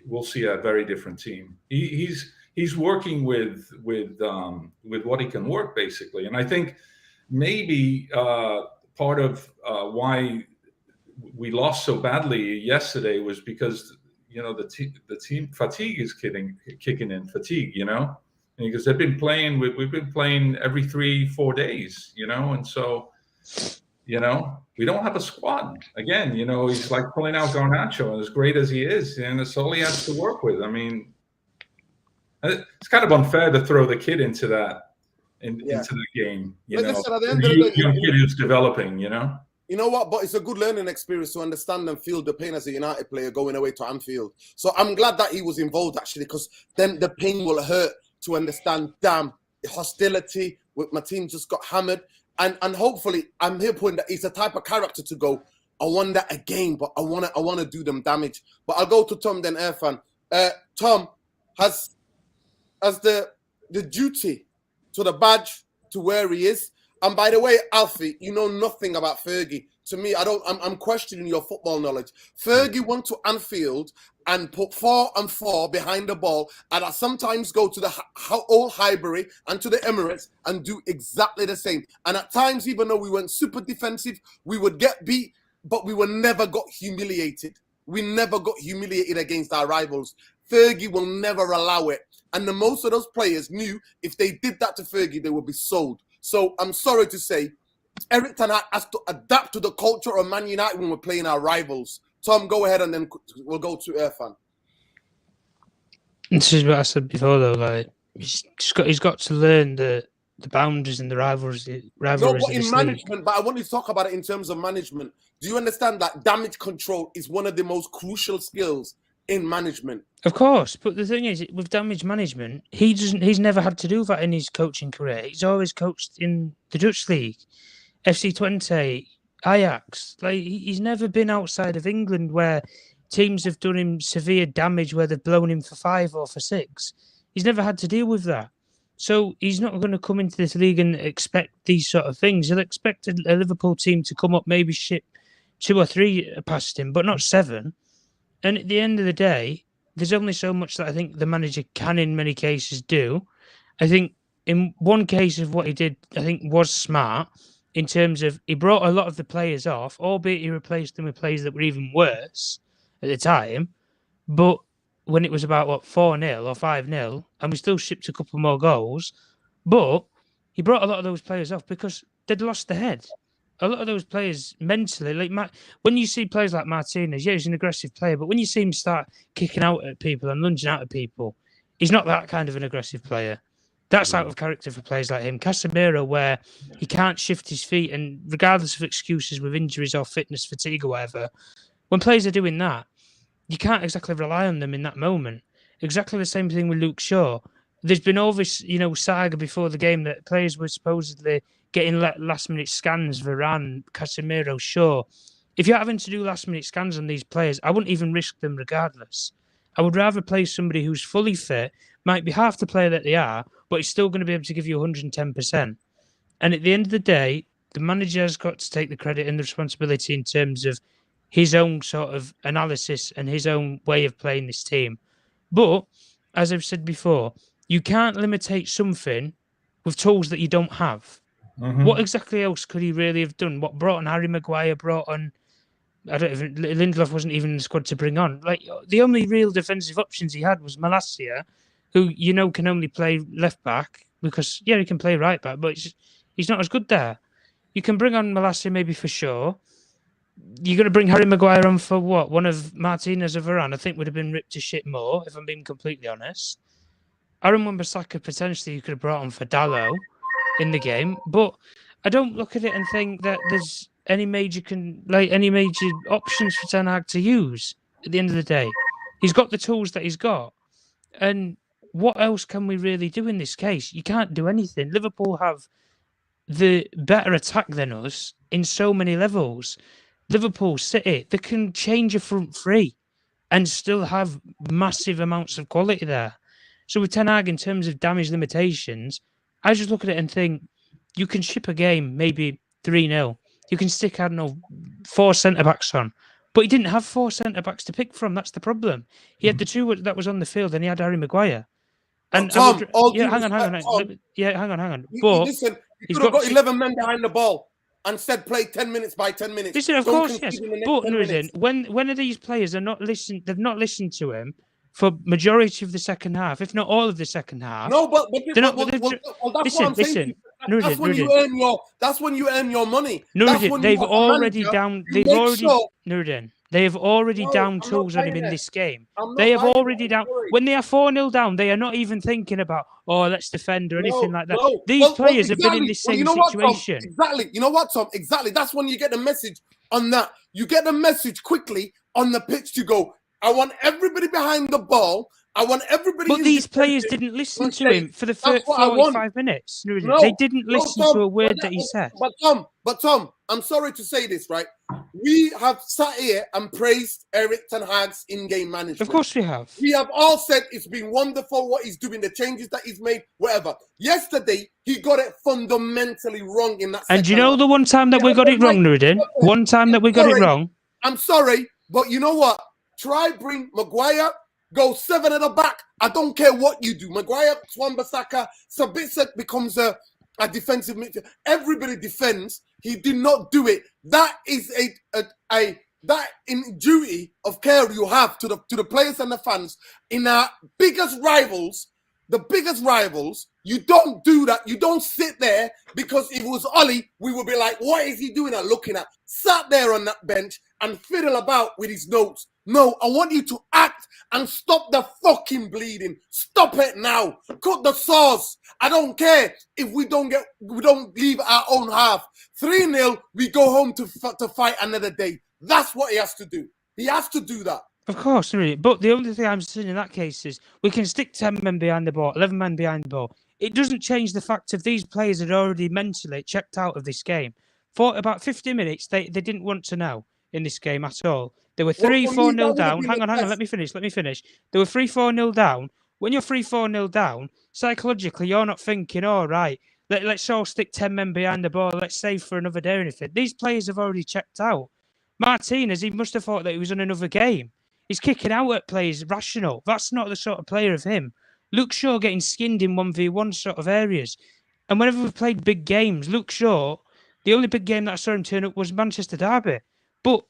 we'll see a very different team. He's working with what he can work, basically. And I think maybe part of why we lost so badly yesterday was because the team fatigue is kicking in. Fatigue, because they've been playing. We've been playing every 3-4 days, and so. We don't have a squad. Again, he's like pulling out Garnacho, and as great as he is, and it's all he has to work with. I mean, it's kind of unfair to throw the kid into that, into the game. Like I said, at the end of the day, young kid who's developing, You know what? But it's a good learning experience to understand and feel the pain as a United player going away to Anfield. So I'm glad that he was involved, actually, because then the pain will hurt to understand, damn, hostility with my team just got hammered. And hopefully, I'm here putting that he's the type of character to go, I want that again, but I want to do them damage. But I'll go to Tom, then Irfan. Tom has the duty to the badge to where he is. And by the way, Alfie, you know nothing about Fergie. To me, I'm questioning your football knowledge. Fergie went to Anfield and put 4 and 4 behind the ball, and I sometimes go to the old Highbury and to the Emirates and do exactly the same. And at times, even though we went super defensive, we would get beat, but we never got humiliated. We never got humiliated against our rivals. Fergie will never allow it. And most of those players knew if they did that to Fergie, they would be sold. So I'm sorry to say, Erik ten Hag has to adapt to the culture of Man United when we're playing our rivals. Tom, go ahead, and then we'll go to Irfan. This is what I said before, though. He's got to learn the boundaries and the rivalries. No, but in management, but I want you to talk about it in terms of management. Do you understand that damage control is one of the most crucial skills in management? Of course, but the thing is, with damage management, he's never had to do that in his coaching career. He's always coached in the Dutch league, FC Twente, Ajax. He's never been outside of England where teams have done him severe damage, where they've blown him for 5 or for 6. He's never had to deal with that. So he's not going to come into this league and expect these sort of things. He'll expect a Liverpool team to come up, maybe 2 or 3 past him, but not 7. And at the end of the day, there's only so much that I think the manager can, in many cases, do. I think in one case of what he did, I think was smart in terms of he brought a lot of the players off, albeit he replaced them with players that were even worse at the time. But when it was about, 4-0 or 5-0, and we still shipped a couple more goals, but he brought a lot of those players off because they'd lost their head. A lot of those players mentally, when you see players like Martinez, yeah, he's an aggressive player, but when you see him start kicking out at people and lunging out at people, he's not that kind of an aggressive player. That's out of character for players like him. Casemiro, where he can't shift his feet, and regardless of excuses with injuries or fitness, fatigue or whatever, when players are doing that, you can't exactly rely on them in that moment. Exactly the same thing with Luke Shaw. There's been all this, saga before the game that players were supposedly getting last-minute scans, Varane, Casemiro, Shaw. If you're having to do last-minute scans on these players, I wouldn't even risk them regardless. I would rather play somebody who's fully fit, might be half the player that they are, but he's still going to be able to give you 110%. And at the end of the day, the manager has got to take the credit and the responsibility in terms of his own sort of analysis and his own way of playing this team. But, as I've said before, you can't limitate something with tools that you don't have. Mhm. What exactly else could he really have done? What brought on Harry Maguire, brought on... I don't even... Lindelof wasn't even in the squad to bring on. Like, the only real defensive options he had was Malacia, who, can only play left back because, yeah, he can play right back, but he's not as good there. You can bring on Malacia maybe for sure. You're going to bring Harry Maguire on for what? One of Martinez or Varane, I think would have been ripped to shit more, if I'm being completely honest. Aaron Wan-Bissaka potentially you could have brought on for Dallo in the game, but I don't look at it and think that there's any major options for Ten Hag to use at the end of the day. He's got the tools that he's got. And what else can we really do in this case? You can't do anything. Liverpool have the better attack than us in so many levels. Liverpool, City, they can change a front three and still have massive amounts of quality there. So with Ten Hag, in terms of damage limitations, I just look at it and think you can ship a game maybe 3-0. You can stick, 4 centre-backs on. But he didn't have 4 centre-backs to pick from. That's the problem. He had the 2 that was on the field and he had Harry Maguire. And Tom, hang Tom, on. But listen, you he's could have got got 11 men behind the ball and said play 10 minutes by 10 minutes. Listen, of Don't course, yes. concede in the next But 10 minutes. when are these players are not listened? They've not listened to him for majority of the second half, if not all of the second half. No, but They're not- well, they've- that's what I'm saying. That's when you earn your. That's when you earn your money. That's when they've you, as a already manager, down. you They've make already. sure- They have already No, down I'm not tools on him buying in it. this game. I'm not They have buying it, already I'm down. sorry. When they are 4-0 down, they are not even thinking about, let's defend or anything like that. No. These Well, players have been in exactly. this Well, same you know what, Tom? situation. Exactly. You know what, Tom? Exactly. That's when you get the message on that. You get the message quickly on the pitch to go, I want everybody behind the ball. I want everybody. But in these players defensive didn't listen and to say, him for the "That's first what I want." 45 minutes. No, They didn't listen Tom, to a word that he said. But Tom, I'm sorry to say this, right? We have sat here and praised Erik Ten Hag's in-game management. Of course we have. We have all said it's been wonderful what he's doing, the changes that he's made, whatever. Yesterday, he got it fundamentally wrong in that. And you know the one time that we got it wrong, Nuruddin? One time that we got it wrong. I'm sorry, but you know what? Try bring Maguire, go 7 at the back. I don't care what you do. Maguire, Wan-Bissaka, Sabitzer becomes a defensive midfielder. Everybody defends. He did not do it. That is a that in duty of care you have to the players and the fans in our biggest rivals. The biggest rivals, you don't do that. You don't sit there because if it was Ollie, we would be like, what is he doing and looking at? Sat there on that bench and fiddle about with his notes. No, I want you to act and stop the fucking bleeding. Stop it now. Cut the sauce. I don't care if we don't leave our own half. 3-0, we go home to fight another day. That's what he has to do. He has to do that. Of course, really. But the only thing I'm saying in that case is we can stick 10 men behind the ball, 11 men behind the ball. It doesn't change the fact of these players had already mentally checked out of this game. For about 50 minutes, they didn't want to know in this game at all. They were 3-4-0 down. Hang on. Let me finish. They were 3-4-0 down. When you're 3-4-0 down, psychologically, you're not thinking, all right, let's all stick 10 men behind the ball. Let's save for another day or anything. These players have already checked out. Martinez, he must have thought that he was on another game. He's kicking out at players rational. That's not the sort of player of him. Luke Shaw getting skinned in 1v1 sort of areas. And whenever we've played big games, Luke Shaw, the only big game that I saw him turn up was Manchester Derby. But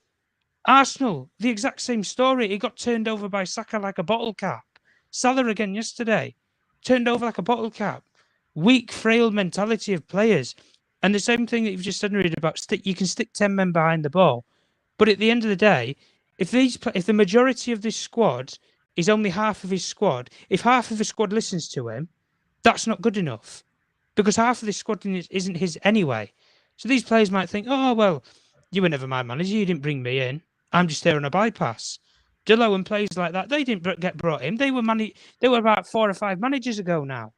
Arsenal, the exact same story. He got turned over by Saka like a bottle cap. Salah again yesterday, turned over like a bottle cap. Weak, frail mentality of players. And the same thing that you've just said, Reid, about you can stick 10 men behind the ball. But at the end of the day, if the majority of this squad is only half of his squad, if half of the squad listens to him, that's not good enough. Because half of this squad isn't his anyway. So these players might think, oh, well, you were never my manager, you didn't bring me in. I'm just there on a bypass. Dillo and players like that, they didn't get brought in. They were about 4 or 5 managers ago now.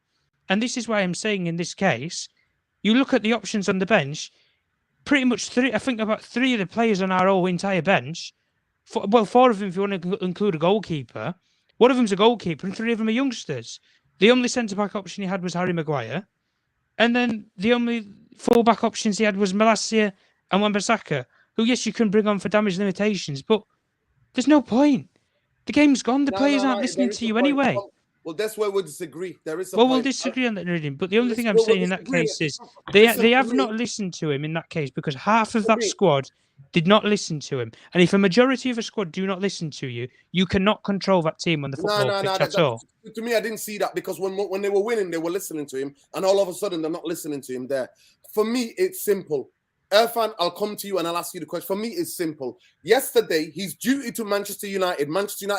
And this is why I'm saying in this case, you look at the options on the bench, pretty much 3, I think about 3 of the players on our whole entire bench, 4 of them if you want to include a goalkeeper, 1 of them's a goalkeeper and 3 of them are youngsters. The only centre-back option he had was Harry Maguire. And then the only full-back options he had was Malacia and Wan-Bissaka, who, yes, you can bring on for damage limitations, but there's no point. The game's gone. The players aren't listening to you anyway. Well, that's where we'll disagree. There is a Well, point. we'll disagree on that, Reading. But the only thing I'm saying in that case is they have not listened to him in that case because half of that squad did not listen to him. And if a majority of a squad do not listen to you, you cannot control that team on the football pitch at all. To me, I didn't see that because when they were winning, they were listening to him, and all of a sudden they're not listening to him there. For me, it's simple. Irfan, I'll come to you and I'll ask you the question. For me, it's simple. Yesterday, his duty to Manchester United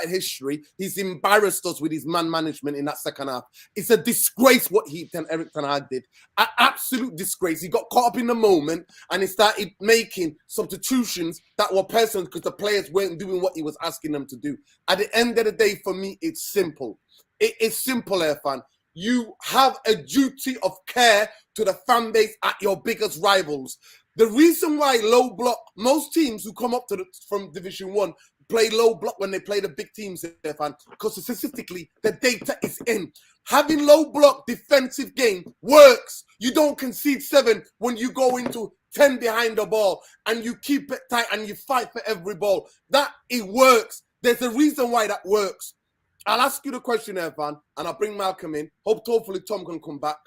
history, he's embarrassed us with his man management in that second half. It's a disgrace what Erik Tenhag did. An absolute disgrace. He got caught up in the moment and he started making substitutions that were personal because the players weren't doing what he was asking them to do. At the end of the day, for me, it's simple. It is simple, Irfan. You have a duty of care to the fan base at your biggest rivals. The reason why low block, most teams who come up from Division 1 play low block when they play the big teams, because statistically, the data is in. Having low block defensive game works. You don't concede 7 when you go into 10 behind the ball and you keep it tight and you fight for every ball. It works. There's a reason why that works. I'll ask you the question, Irfan, and I'll bring Malcolm in. Hopefully Tom can come back.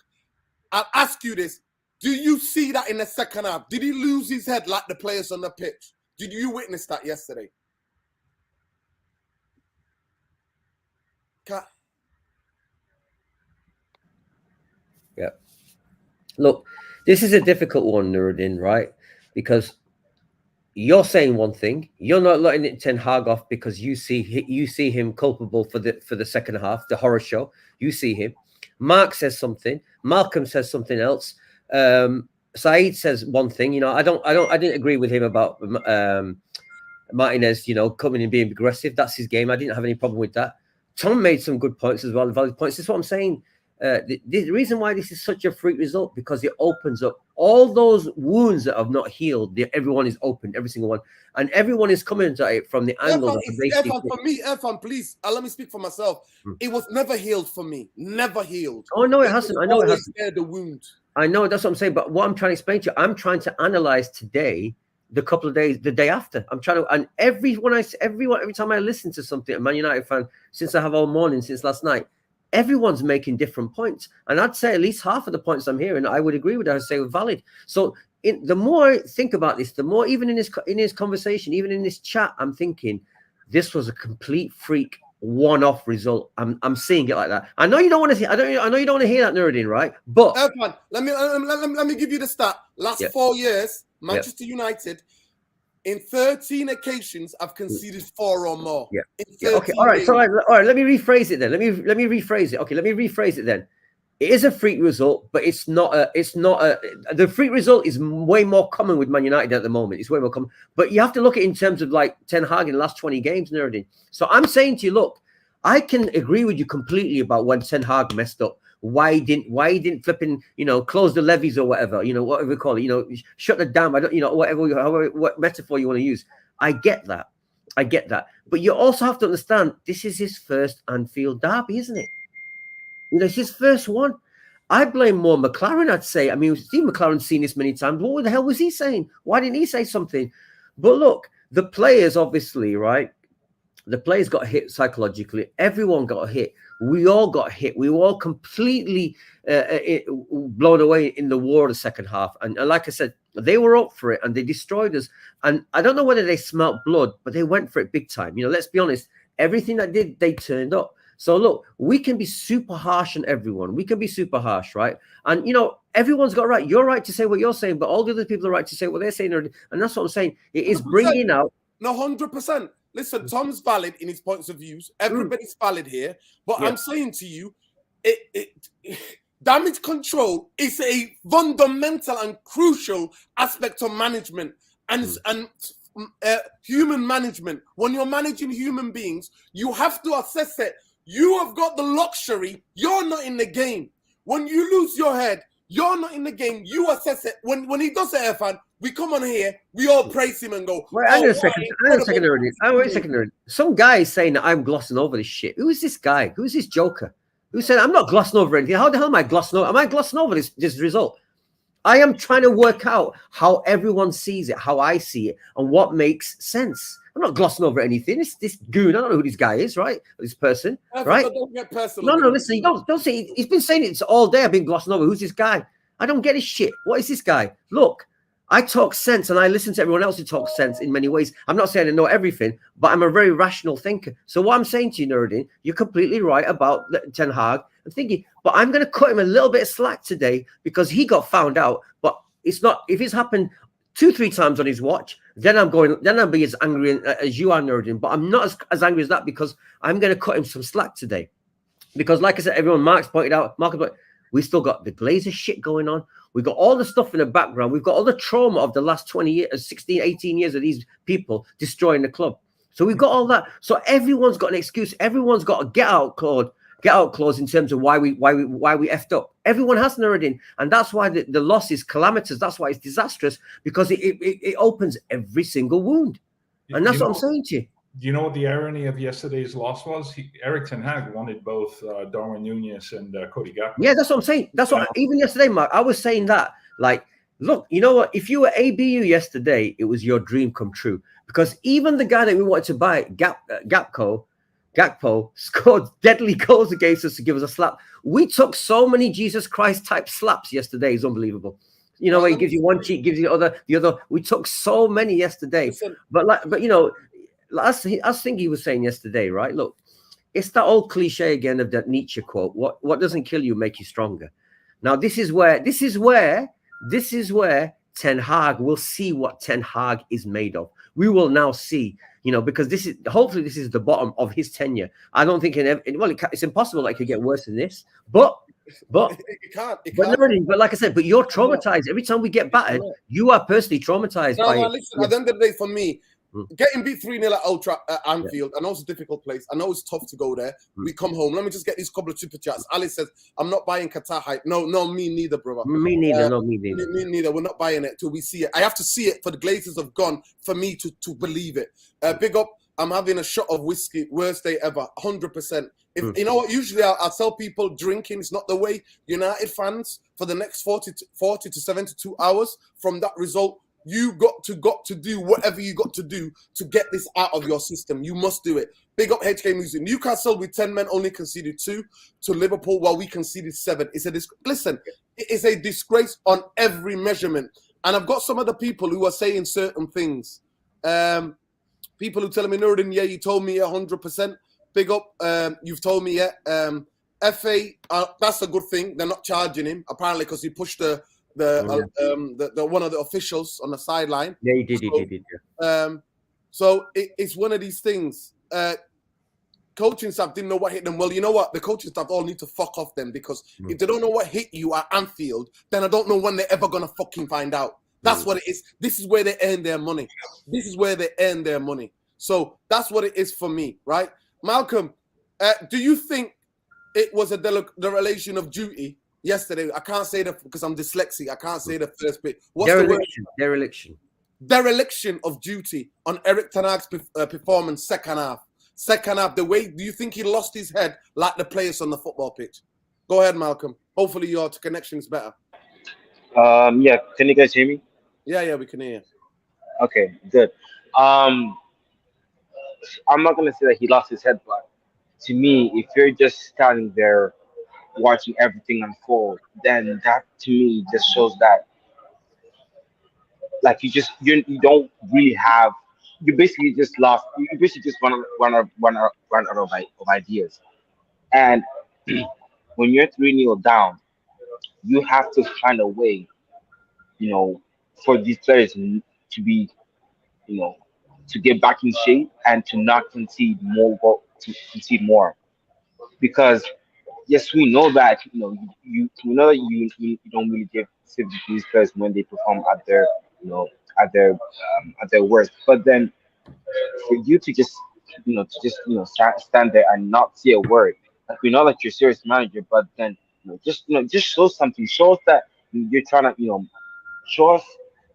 I'll ask you this. Do you see that in the second half? Did he lose his head like the players on the pitch? Did you witness that yesterday? Yeah. Look, this is a difficult one, Nuruddin, right? Because you're saying one thing, you're not letting it Tenhag off because you see him culpable for the second half, the horror show. You see him. Mark says something. Malcolm says something else. Saeed says one thing. You know, I didn't agree with him about Martinez. You know, coming and being aggressive. That's his game. I didn't have any problem with that. Tom made some good points as well, valid points. That's what I'm saying. The reason why this is such a freak result because it opens up all those wounds that have not healed. Everyone is open, every single one, and everyone is coming at it from the angle. Irfan, please, let me speak for myself. It was never healed for me. Never healed. Oh no, it hasn't. I know it hasn't. The wound. I know, that's what I'm saying. But what I'm trying to explain to you, I'm trying to analyze today, the couple of days, the day after. I'm trying to, and every time I listen to something, a Man United fan, since I have all morning, since last night, everyone's making different points. And I'd say at least half of the points I'm hearing, I would agree with that. I'd say were valid. So the more I think about this, the more, even in his conversation, even in this chat, I'm thinking this was a complete freak one-off result. I'm seeing it like that. I know you don't want to see. I know you don't want to hear that, Nuruddin, right? But Irfan, let me give you the stat. Last 4 years, Manchester United, in 13 occasions, I've conceded 4 or more. Okay. All right. So all right. Let me rephrase it then. Let me rephrase it. Okay. Let me rephrase it then. It is a freak result, but it's not a. The freak result is way more common with Man United at the moment. It's way more common. But you have to look at it in terms of like Tenhag in the last 20 games, Nuruddin. So I'm saying to you, look, I can agree with you completely about when Tenhag messed up. Why he didn't flipping, close the levies or whatever, whatever we call it, shut the dam. I don't, what metaphor you want to use. I get that. But you also have to understand this is his first Anfield derby, isn't it? It's his first one. I blame more McLaren, I'd say. I mean, Steve McLaren's seen this many times. What the hell was he saying? Why didn't he say something? But look, the players, obviously, right? The players got hit psychologically. Everyone got hit. We all got hit. We were all completely blown away in the war the second half. And like I said, they were up for it and they destroyed us. And I don't know whether they smelt blood, but they went for it big time. You know, let's be honest. Everything that they turned up. So look, we can be super harsh on everyone. We can be super harsh, right? And you know, everyone's got right. You're right to say what you're saying, but all the other people are right to say what they're saying. And that's what I'm saying. It is 100%. bringing out. No, 100%. Listen, Tom's valid in his points of views. Everybody's valid here. But I'm saying to you, damage control is a fundamental and crucial aspect of management and human management. When you're managing human beings, you have to assess it. You have got the luxury. You're not in the game. When you lose your head, you're not in the game. You assess it. When he does it, Irfan, we come on here, we all praise him and go, wait a second already. Some guy is saying that I'm glossing over this shit. Who is this guy? Who is this joker? Who said I'm not glossing over anything? How the hell am I glossing over? Am I glossing over this result? I am trying to work out how everyone sees it, how I see it, and what makes sense. I'm not glossing over anything. This goon, I don't know who this guy is, right? This person, right? Don't get personal. No, listen, don't say he's been saying it all day. I've been glossing over. Who's this guy? I don't get his shit. What is this guy? Look, I talk sense and I listen to everyone else who talks sense in many ways. I'm not saying I know everything, but I'm a very rational thinker. So what I'm saying to you, Nuruddin, you're completely right about Ten Hag and thinking, but I'm going to cut him a little bit of slack today because he got found out. But it's not, if it's happened 2-3 times on his watch, then I'll be as angry as you are, Nuruddin. But I'm not as angry as that because I'm going to cut him some slack today. Because like I said, Mark's pointed out, we still got the Glazer shit going on. We've got all the stuff in the background. We've got all the trauma of the last 20 years, 16, 18 years of these people destroying the club. So we've got all that. So everyone's got an excuse. Everyone's got a get out clause in terms of why we effed up. Everyone has Nuruddin. And that's why the loss is calamitous. That's why it's disastrous, because it opens every single wound. And that's what I'm saying to you. You know what the irony of yesterday's loss was? Erik Tenhag wanted both Darwin Núñez and Cody Gakpo. Yeah, that's what I'm saying. That's what even yesterday, Mark, I was saying that. Like, look, you know what? If you were ABU yesterday, it was your dream come true. Because even the guy that we wanted to buy, Gakpo, scored deadly goals against us to give us a slap. We took so many Jesus Christ type slaps yesterday. It's unbelievable. You know, where he gives you one cheek, gives you the other. We took so many yesterday. But you know, I think he was saying yesterday, right? Look, it's that old cliche again of that Nietzsche quote. What doesn't kill you make you stronger. Now this is where Ten Hag will see what Ten Hag is made of. We will now see, you know, because hopefully this is the bottom of his tenure. I don't think it's impossible that it could get worse than this. But it can't. But like I said, but you're traumatized. Every time we get battered, you are personally traumatized by it. Listen, at the end of the day, for me, getting beat 3-0 at Anfield, I know it's a difficult place. I know it's tough to go there. We come home. Let me just get these couple of super chats. Ali says, I'm not buying Qatar hype. No, me neither, brother. Me neither. Me neither. We're not buying it till we see it. I have to see it for the Glazers have gone for me to believe it. Big up. I'm having a shot of whiskey. Worst day ever. 100%. If you know what, usually I'll tell people drinking is not the way. United fans, for the next 40 to 72 hours from that result, you got to do whatever you got to do to get this out of your system. You must do it. Big up HK Music. Newcastle with 10 men only conceded 2 to Liverpool, while we conceded 7. Listen, it is a disgrace on every measurement. And I've got some other people who are saying certain things. People who telling me, Nuruddin, yeah, you told me 100%. Big up. You've told me, yeah. FA, that's a good thing. They're not charging him, apparently, because he pushed the one of the officials on the sideline. Yeah, he did. Yeah. So it's one of these things. Coaching staff didn't know what hit them. Well, you know what? The coaching staff all need to fuck off them, because if they don't know what hit you at Anfield, then I don't know when they're ever gonna fucking find out. That's what it is. This is where they earn their money. So that's what it is for me, right? Malcolm, do you think it was a dereliction of duty yesterday? I can't say that because I'm dyslexic. I can't say the first bit. What's dereliction. Dereliction of duty on Erik Ten Hag's performance second half. The way, do you think he lost his head like the players on the football pitch? Go ahead, Malcolm. Hopefully your connection is better. Yeah. Can you guys hear me? Yeah, we can hear you. Okay, good. Um, I'm not gonna say that he lost his head, but to me, if you're just standing there watching everything unfold, then that to me just shows that like you don't really have you basically just lost you basically just run out of ideas. And when you're 3-0 down, you have to find a way, you know, for these players to be, you know, to get back in shape and to not concede to concede more. Because yes, we know that we know that you don't really give civic to these players when they perform at their at their worst. But then for you to just stand there and not say a word, like we know that you're a serious manager, but then just show something, show us that you're trying to show us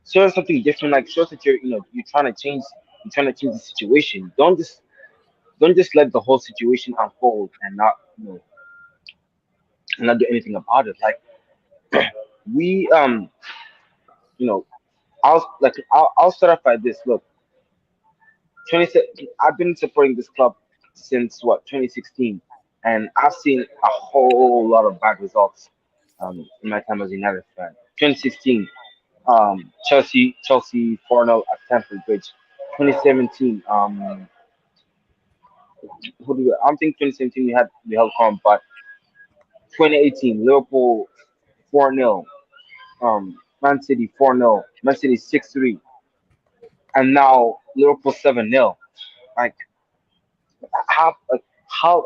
show us something different, like show us that you're trying to change the situation. Don't just let the whole situation unfold and not and not do anything about it. Like we you know I'll start off by this. Look, 20, I've been supporting this club since what 2016, and I've seen a whole lot of bad results in my time as a United fan. 2016, Chelsea 4-0 at Stamford Bridge. 2017, I'm thinking 2017 we held calm, but 2018 Liverpool 4-0, Man City 4-0, Man City 6-3, and now Liverpool 7-0. Like how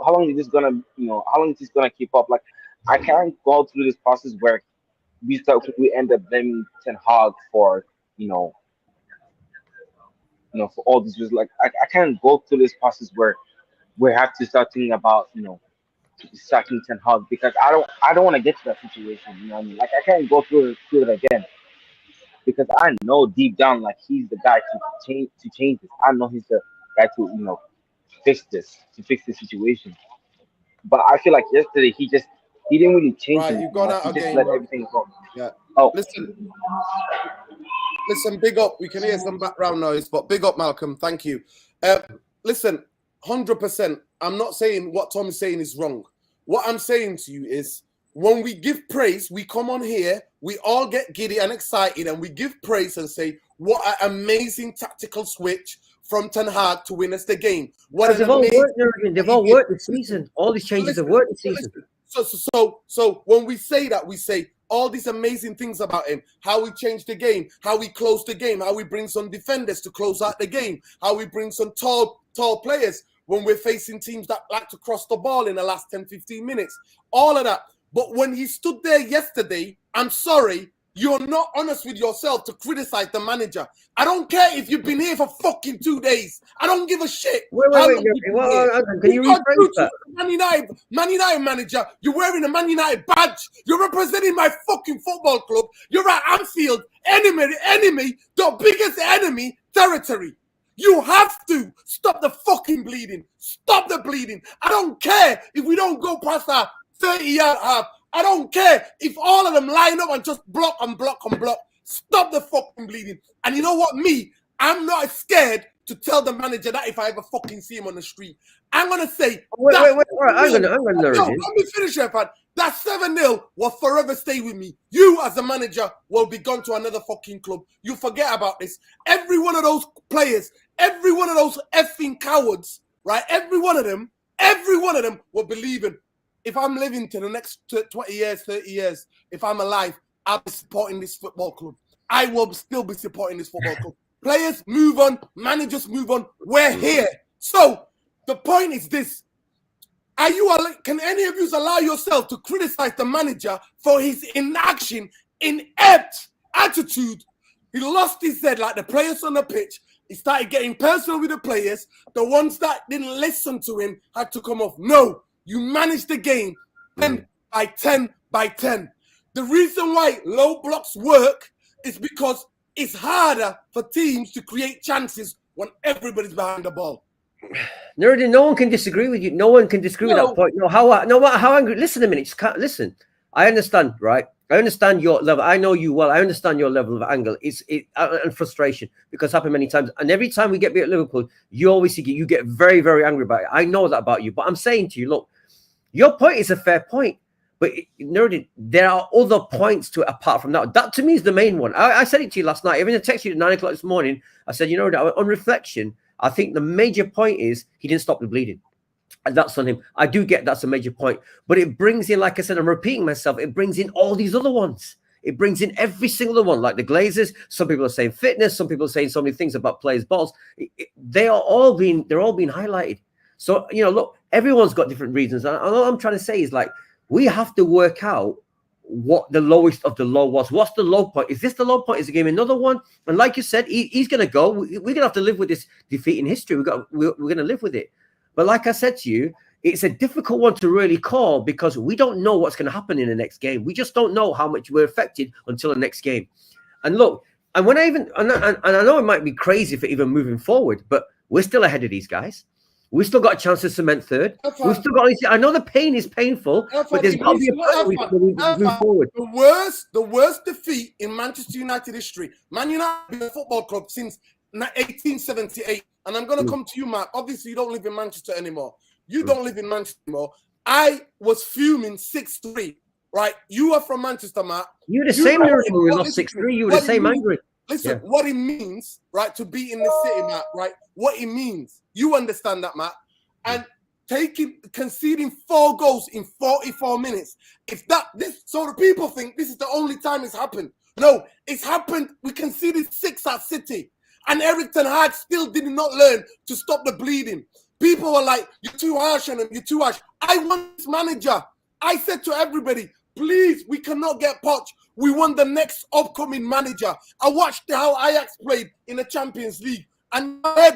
long is this gonna how long is this gonna keep up? Like I can't go through this process where we end up blaming Ten Hag for for all this. Just like I can't go through this process where we have to start thinking about sacking Ten Hag, because I don't want to get to that situation. You know what I mean? Like I can't go through it again, because I know deep down like he's the guy to change this. I know he's the guy to fix this situation. But I feel like yesterday he didn't really change Right, anything. you've gone Like, out he of just game, let bro. everything go. Yeah. Oh, Listen, big up. We can hear some background noise, but big up, Malcolm. Thank you. Listen, 100%. I'm not saying what Tom is saying is wrong. What I'm saying to you is when we give praise, we come on here, we all get giddy and excited, and we give praise and say, what an amazing tactical switch from Ten Hag to win us the game. What Because an they've all amazing... worked, they've all worked this season. All these changes have worked this season. So when we say that, we say all these amazing things about him, how we changed the game, how we closed the game, how we bring some defenders to close out the game, how we bring some tall players when we're facing teams that like to cross the ball in the last 10, 15 minutes, all of that. But when he stood there yesterday, I'm sorry, you're not honest with yourself to criticize the manager. I don't care if you've been here for fucking 2 days. I don't give a shit. Wait, can you rephrase that? Man United manager, you're wearing a Man United badge. You're representing my fucking football club. You're at Anfield, enemy, the biggest enemy territory. You have to stop the fucking bleeding. Stop the bleeding. I don't care if we don't go past our 30-yard half. I don't care if all of them line up and just block and block and block. Stop the fucking bleeding. And you know what? I'm not scared to tell the manager that if I ever fucking see him on the street. I'm going to say... Wait. I'm going to let me finish here, fan. That 7-0 will forever stay with me. You, as a manager, will be gone to another fucking club. You forget about this. Every one of those players, every one of those effing cowards, right? Every one of them will be leaving. If I'm living to the next 20 years, 30 years, if I'm alive, I'll be supporting this football club. I will still be supporting this football club. Players move on, managers move on. We're here. So the point is this. Can any of you allow yourself to criticize the manager for his inaction, inept attitude? He lost his head like the players on the pitch. He started getting personal with the players. The ones that didn't listen to him had to come off. No, you managed the game 10 by 10 by 10. The reason why low blocks work is because it's harder for teams to create chances when everybody's behind the ball. Nuruddin, no one can disagree with you. No one can disagree with that point. No matter how angry. Listen a minute. Listen. I understand, right? I understand your level. I know you well. I understand your level of anger. And frustration, because it's happened many times. And every time we get beat at Liverpool, you get very, very angry about it. I know that about you. But I'm saying to you, look, your point is a fair point. But there are other points to it apart from that. That to me is the main one. I said it to you last night. Even I texted you at 9 o'clock this morning. I said, on reflection, I think the major point is he didn't stop the bleeding. And that's on him. I do get that's a major point. But it brings in, like I said, I'm repeating myself, it brings in all these other ones. It brings in every single one, like the Glazers. Some people are saying fitness. Some people are saying so many things about players' balls. They're all being highlighted. So, look, everyone's got different reasons. And all I'm trying to say is, like, we have to work out what the lowest of the low was. What's the low point? Is this the low point? Is the game another one? And like you said, he's going to go. We're going to have to live with this defeat in history. We're going to live with it. But like I said to you, it's a difficult one to really call because we don't know what's going to happen in the next game. We just don't know how much we're affected until the next game. And look, and when I know it might be crazy for even moving forward, but we're still ahead of these guys. We've still got a chance to cement third. We've still got. I know the pain is painful, but there's got to be a point where we move forward. The worst defeat in Manchester United history. Man United have been a football club since 1878. And I'm going to come to you, Matt. Obviously, you don't live in Manchester anymore. You don't live in Manchester anymore. I was fuming 6-3, right? You are from Manchester, Matt. You were the same when we lost 6-3. You were the same angry. Listen, what it means, right, to be in the city, Matt, right? What it means. You understand that, Matt? And conceding 4 goals in 44 minutes. So the people think this is the only time it's happened. No, it's happened. We conceded 6 at City. And Erik Tenhag still did not learn to stop the bleeding. People were like, you're too harsh on him, you're too harsh. I want this manager. I said to everybody, please, we cannot get Poch. We want the next upcoming manager. I watched how Ajax played in the Champions League. And I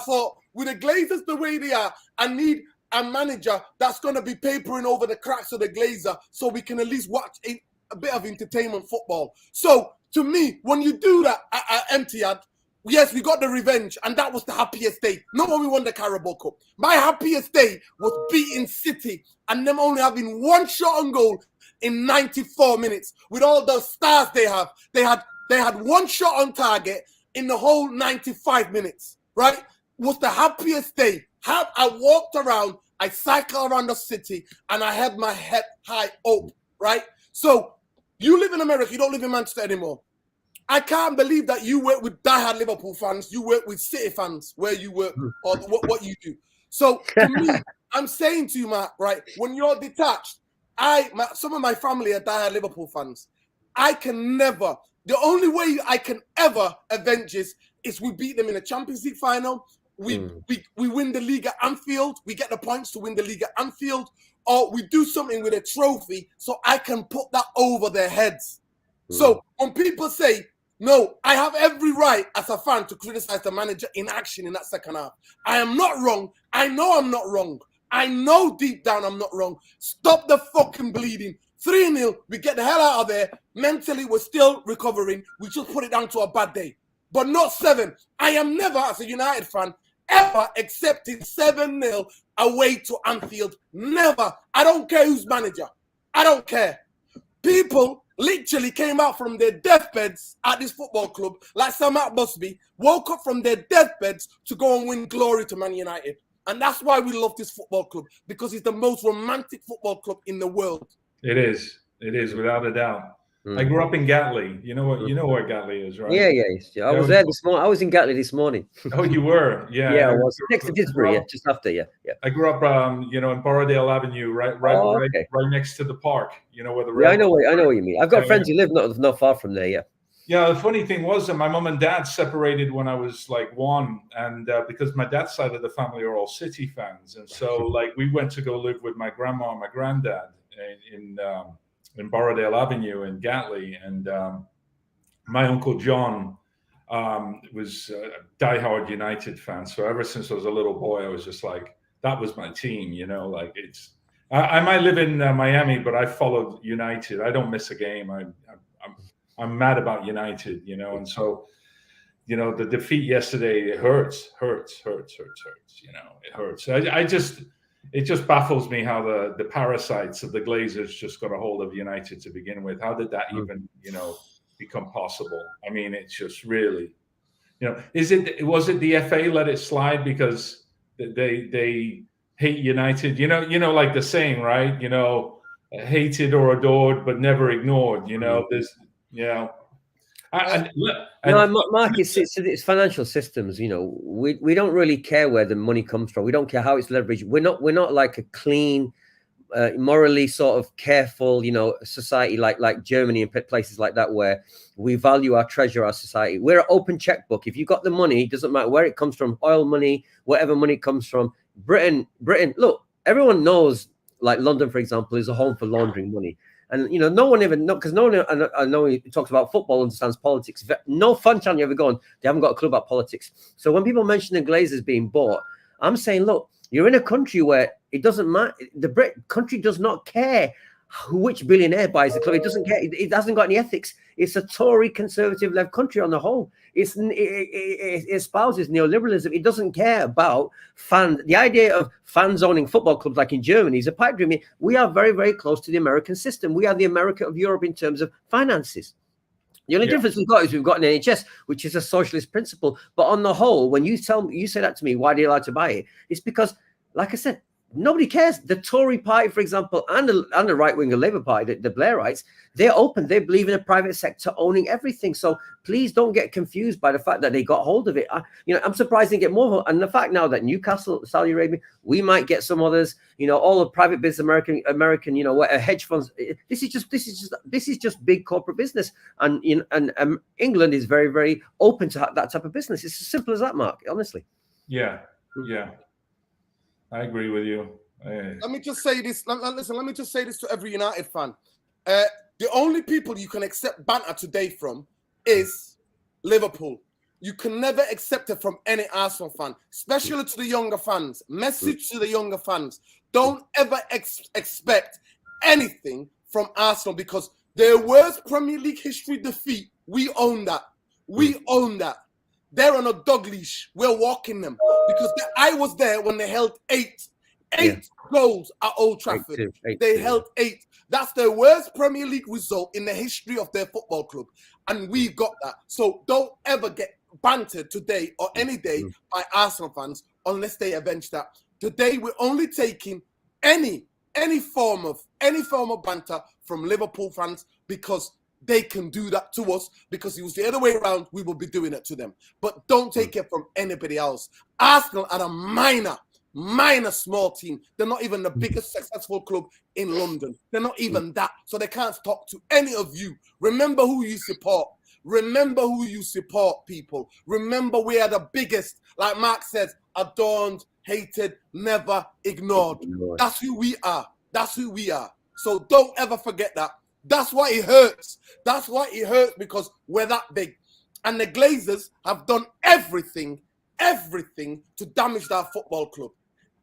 thought, with the Glazers the way they are, I need a manager that's going to be papering over the cracks of the Glazer so we can at least watch a bit of entertainment football. So, to me, when you do that at Etihad, yes, we got the revenge, and that was the happiest day. Not when we won the Carabao Cup. My happiest day was beating City and them only having 1 shot on goal in 94 minutes. With all those stars they have, they had 1 shot on target in the whole 95 minutes. Right? Was the happiest day. I walked around, I cycled around the city, and I had my head high up. Right? So you live in America, you don't live in Manchester anymore. I can't believe that you work with diehard Liverpool fans, you work with City fans where you work or what you do. So to me, I'm saying to you, Matt, right, when you're detached, some of my family are diehard Liverpool fans. The only way I can ever avenge is we beat them in a Champions League final. We win the league at Anfield. We get the points to win the league at Anfield. Or we do something with a trophy so I can put that over their heads. So when people say, no, I have every right as a fan to criticize the manager in action in that second half. I am not wrong. I know I'm not wrong. I know deep down I'm not wrong. Stop the fucking bleeding. 3-0, we get the hell out of there. Mentally, we're still recovering. We just put it down to a bad day. But not 7. I am never, as a United fan, ever accepting 7-0 away to Anfield. Never. I don't care who's manager. I don't care. People literally came out from their deathbeds at this football club, like Sir Matt Busby, woke up from their deathbeds to go and win glory to Man United. And that's why we love this football club, because it's the most romantic football club in the world. It is, without a doubt. I grew up in Gatley. You know where Gatley is, right? Yeah. I was there this morning. I was in Gatley this morning. Oh, you were? Yeah. Yeah, I was next to Didsbury. Yeah, just after. Yeah. I grew up, in Borrowdale Avenue, right next to the park. You know where the I know what you mean. I've got friends who live not far from there. Yeah. Yeah. The funny thing was that my mom and dad separated when I was like 1, and because my dad's side of the family are all City fans, and so like we went to go live with my grandma and my granddad in Borrowdale Avenue in Gatley, and my uncle John was a diehard United fan. So ever since I was a little boy, I was just like, that was my team, like it's. I might live in Miami, but I followed United. I don't miss a game. I'm mad about United, and so, the defeat yesterday, it hurts. It hurts. it just baffles me how the parasites of the Glazers just got a hold of United to begin with. How did that even, become possible? I mean, it's just really, was it the FA let it slide because they hate United? Like the saying, right? Hated or adored, but never ignored. There's, Mark, it's financial systems. We don't really care where the money comes from. We don't care how it's leveraged. We're not like a clean, morally sort of careful, society like Germany and places like that where we value our treasure, our society. We're an open checkbook. If you got the money, it doesn't matter where it comes from, oil money, whatever money comes from. Britain. Look, everyone knows, like London, for example, is a home for laundering money. And, no one even know, because no one, I know he talks about football, understands politics. No fun channel you ever go on, they haven't got a clue about politics. So when people mention the Glazers being bought, I'm saying, look, you're in a country where it doesn't matter. The country does not care which billionaire buys the club. It doesn't care. It hasn't got any ethics. It's a Tory conservative left country on the whole. It espouses neoliberalism. It doesn't care about fans. The idea of fans owning football clubs like in Germany is a pipe dream. We are very, very close to the American system. We are the America of Europe in terms of finances. The only difference we've got is we've got an NHS, which is a socialist principle. But on the whole, when you say that to me, why are you allowed to buy it? It's because, like I said, nobody cares. The Tory party, for example, and the right-wing Labour Party, the Blairites, they're open. They believe in a private sector owning everything. So please don't get confused by the fact that they got hold of it. I'm surprised they get more. And the fact now that Newcastle, Saudi Arabia, we might get some others. All the private business, American, hedge funds. This is just big corporate business. And England is very, very open to that type of business. It's as simple as that, Mark. Honestly. Yeah. I agree with you. Let me just say this. Listen, let me just say this to every United fan. The only people you can accept banter today from is Liverpool. You can never accept it from any Arsenal fan, especially to the younger fans. Message to the younger fans. Don't ever expect anything from Arsenal because their worst Premier League history defeat, we own that. We own that. They're on a dog leash. We're walking them because I was there when they held eight goals at Old Trafford. They held 8. That's their worst Premier League result in the history of their football club. And we got that. So don't ever get bantered today or any day by Arsenal fans unless they avenge that. Today, we're only taking any form of banter from Liverpool fans because they can do that to us because it was the other way around, we will be doing it to them. But don't take it from anybody else. Arsenal are a minor small team. They're not even the biggest successful club in London. They're not even that. So they can't talk to any of you. Remember who you support. Remember who you support, people. Remember we are the biggest, like Mark says, adorned, hated, never ignored. That's who we are. That's who we are. So don't ever forget that. That's why it hurts. That's why it hurts because we're that big. And the Glazers have done everything to damage that football club.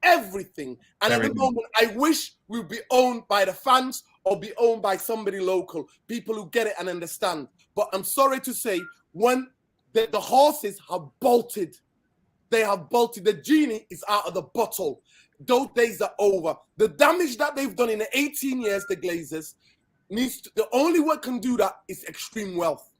Everything. And at the moment, I wish we would be owned by the fans or be owned by somebody local, people who get it and understand. But I'm sorry to say, when the horses have bolted, they have bolted. The genie is out of the bottle. Those days are over. The damage that they've done in the 18 years, the Glazers, the only one can do that is extreme wealth.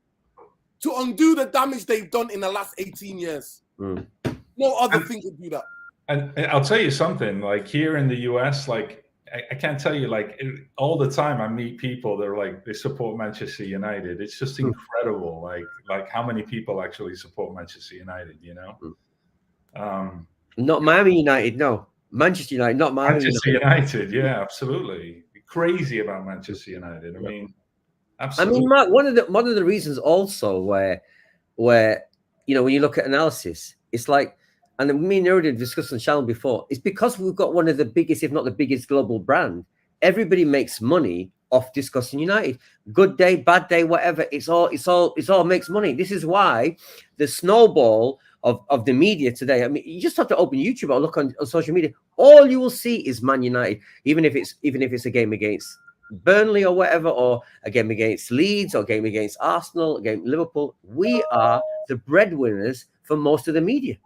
To undo the damage they've done in the last 18 years. No other thing can do that. And I'll tell you something, like here in the US, like I can't tell you, like all the time I meet people, they're like, they support Manchester United. It's just incredible. Like how many people actually support Manchester United, Not Miami United, no. Manchester United, not Miami Manchester United. Yeah, absolutely. Crazy about Manchester United. I mean, absolutely. I mean, Mark, one of the reasons also where when you look at analysis, it's like, and me and Erik discussed on the channel before, it's because we've got one of the biggest, if not the biggest global brand. Everybody makes money off discussing United. Good day, bad day, whatever. It's all makes money. This is why the snowball of the media today. I mean, you just have to open YouTube or look on social media. All you will see is Man United, even if it's a game against Burnley or whatever, or a game against Leeds, or a game against Arsenal, a game Liverpool. We are the breadwinners for most of the media.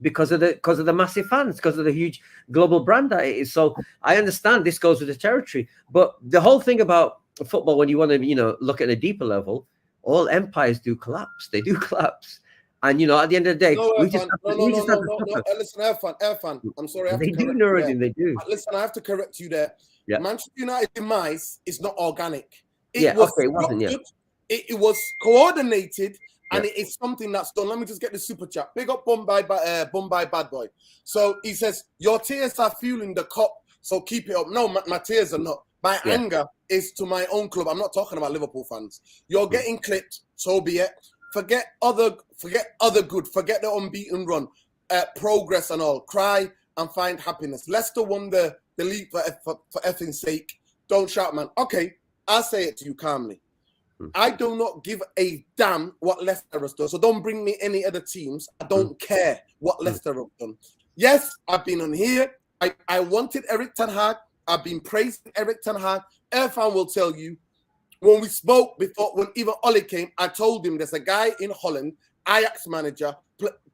because of the massive fans, because of the huge global brand that it is. So I understand this goes with the territory, but the whole thing about football, when you want to, look at a deeper level, all empires do collapse. They do collapse. And, at the end of the day, No, we just have to, no. Listen, Irfan. I'm sorry. They do, Nuruddin, they do. Listen, I have to correct you there. Yeah. Manchester United demise is not organic. It wasn't. Yeah. It was coordinated, and it is something that's done. Let me just get the super chat. Big up Bombay Bad Boy. So he says, your tears are fueling the cup, so keep it up. No, my tears are not. My anger is to my own club. I'm not talking about Liverpool fans. You're getting clipped, so be it. Forget other good. Forget the unbeaten run, progress and all. Cry and find happiness. Leicester won the league for effing sake. Don't shout, man. Okay, I'll say it to you calmly. I do not give a damn what Leicester has done. So don't bring me any other teams. I don't care what Leicester have done. Yes, I've been on here. I wanted Erik Tenhag. I've been praising Erik Tenhag. Irfan will tell you, when we spoke before, when even Oli came, I told him there's a guy in Holland, Ajax manager.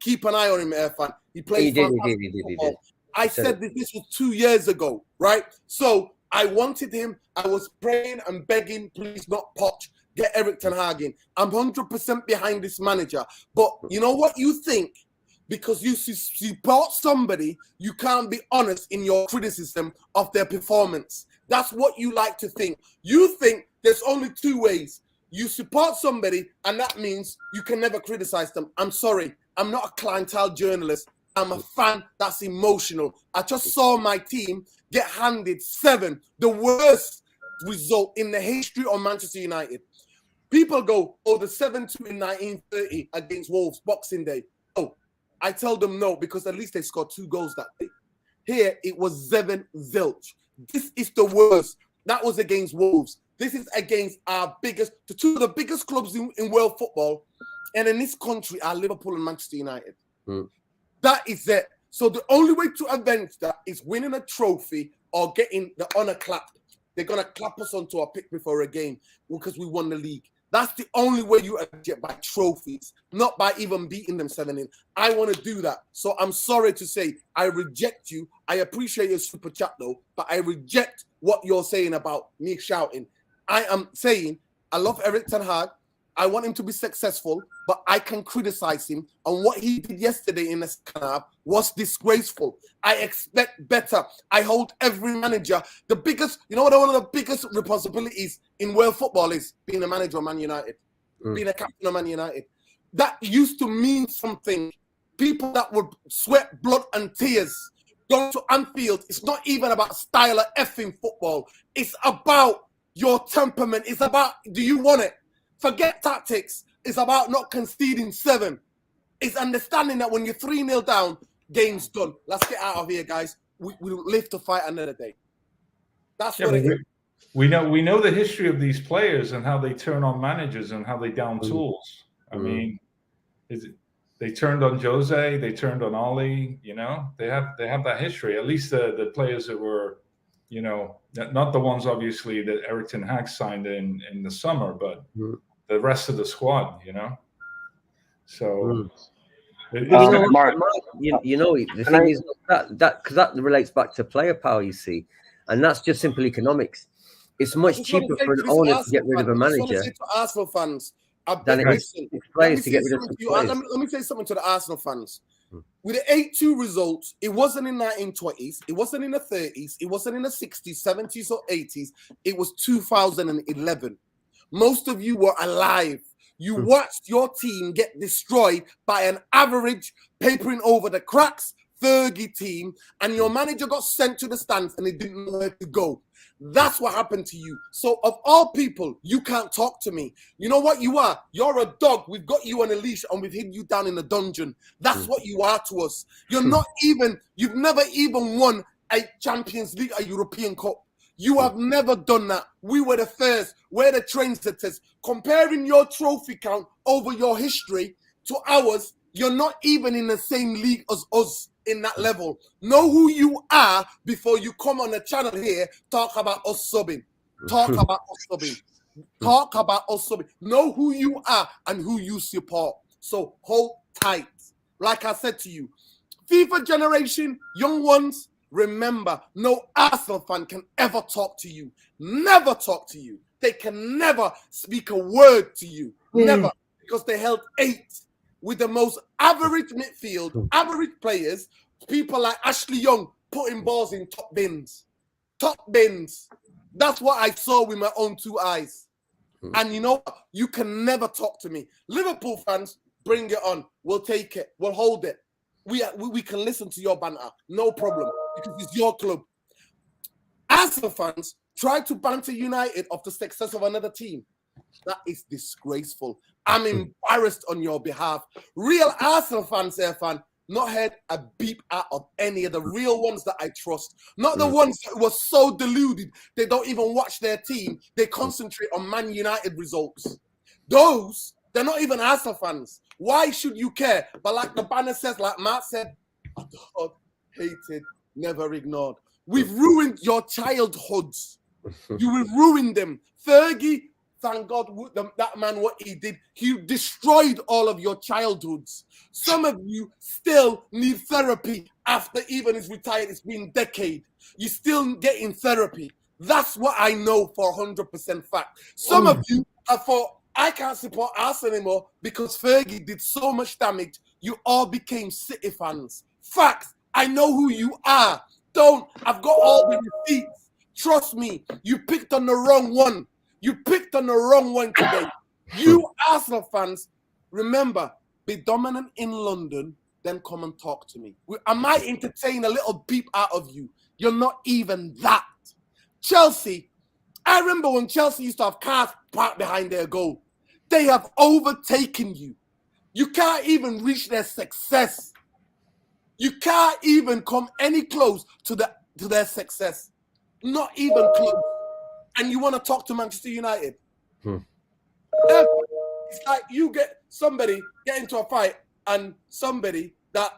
Keep an eye on him, Irfan. He plays. He did. I said this was 2 years ago, right? So I wanted him. I was praying and begging, please not Poch. Get Erik Tenhag in. I'm 100% behind this manager. But you know what you think? Because you support somebody, you can't be honest in your criticism of their performance. That's what you like to think. You think there's only two ways. You support somebody, and that means you can never criticize them. I'm sorry. I'm not a clientele journalist. I'm a fan that's emotional. I just saw my team get handed 7, the worst result in the history of Manchester United. People go, the 7-2 in 1930 against Wolves, Boxing Day. Oh, I tell them no, because at least they scored 2 goals that day. Here, it was 7 zilch. This is the worst. That was against Wolves. This is against the 2 of the biggest clubs in world football. And in this country are Liverpool and Manchester United. That is it. So the only way to avenge that is winning a trophy or getting the honor clapped. They're going to clap us onto a pick before a game because we won the league. That's the only way you get, by trophies, not by even beating them 7-0. I want to do that. So I'm sorry to say I reject you. I appreciate your super chat though, but I reject what you're saying about me shouting. I am saying I love Erik Tenhag. I want him to be successful, but I can criticize him. And what he did yesterday in the second half was disgraceful. I expect better. I hold every manager. The biggest, one of the biggest responsibilities in world football is being a manager of Man United, being a captain of Man United. That used to mean something. People that would sweat blood and tears going to Anfield. It's not even about style of effing football. It's about your temperament. It's about, do you want it? Forget tactics. It's about not conceding 7. It's understanding that when you're 3-0 down, game's done. Let's get out of here, guys. We live to fight another day. That's what it is. We know the history of these players and how they turn on managers and how they down tools. I mean, they turned on Jose, they turned on Oli. They have that history. At least the players that were, not the ones obviously that Erik Tenhag signed in the summer, but the rest of the squad. So. Mark, the thing is that because that relates back to player power, you see, and that's just simple economics. It's much cheaper for an owner to get rid of a manager Arsenal fans than it is for players to get rid of some players. Let me say something to the Arsenal fans. With the 8-2 results, it wasn't in the 1920s, it wasn't in the 30s, it wasn't in the 60s, 70s, or 80s. It was 2011. Most of you were alive. You watched your team get destroyed by an average, papering over the cracks, Fergie team, and your manager got sent to the stands and he didn't know where to go. That's what happened to you. So of all people, you can't talk to me. You know what you are? You're a dog. We've got you on a leash and we've hid you down in a dungeon. That's what you are to us. You've never even won a Champions League, a European Cup. You have never done that. We were the first. We're the trendsetters. Comparing your trophy count over your history to ours, you're not even in the same league as us in that level. Know who you are before you come on the channel here, talk about us subbing. Talk about us subbing. Talk about us subbing. Know who you are and who you support. So hold tight. Like I said to you, FIFA generation, young ones, remember, no Arsenal fan can ever talk to you. Never talk to you. They can never speak a word to you. Never. Because they held 8 with the most average midfield, average players, people like Ashley Young putting balls in top bins. Top bins. That's what I saw with my own 2 eyes. And you know what? You can never talk to me. Liverpool fans, bring it on. We'll take it. We'll hold it. We can listen to your banter. No problem. Because it's your club. Arsenal fans try to banter United of the success of another team. That is disgraceful. I'm embarrassed on your behalf. Real Arsenal fans, not heard a beep out of any of the real ones that I trust. Not the ones that were so deluded they don't even watch their team. They concentrate on Man United results. Those, they're not even Arsenal fans. Why should you care? But like the banner says, like Matt said, adored, hated, never ignored. We've ruined your childhoods. You will ruin them. Fergie, thank God that man, what he did, he destroyed all of your childhoods. Some of you still need therapy after even it's retired. It's been a decade. You're still getting therapy. That's what I know for 100% fact. Some of you have thought, I can't support us anymore because Fergie did so much damage. You all became City fans. Facts. I know who you are. I've got all the receipts. Trust me, you picked on the wrong one. You picked on the wrong one today. You Arsenal fans, remember, be dominant in London, then come and talk to me. I might entertain a little beep out of you. You're not even that. Chelsea, I remember when Chelsea used to have cars parked behind their goal. They have overtaken you. You can't even reach their success. You can't even come any close to their success. Not even close. And you want to talk to Manchester United? It's like you get into a fight and somebody that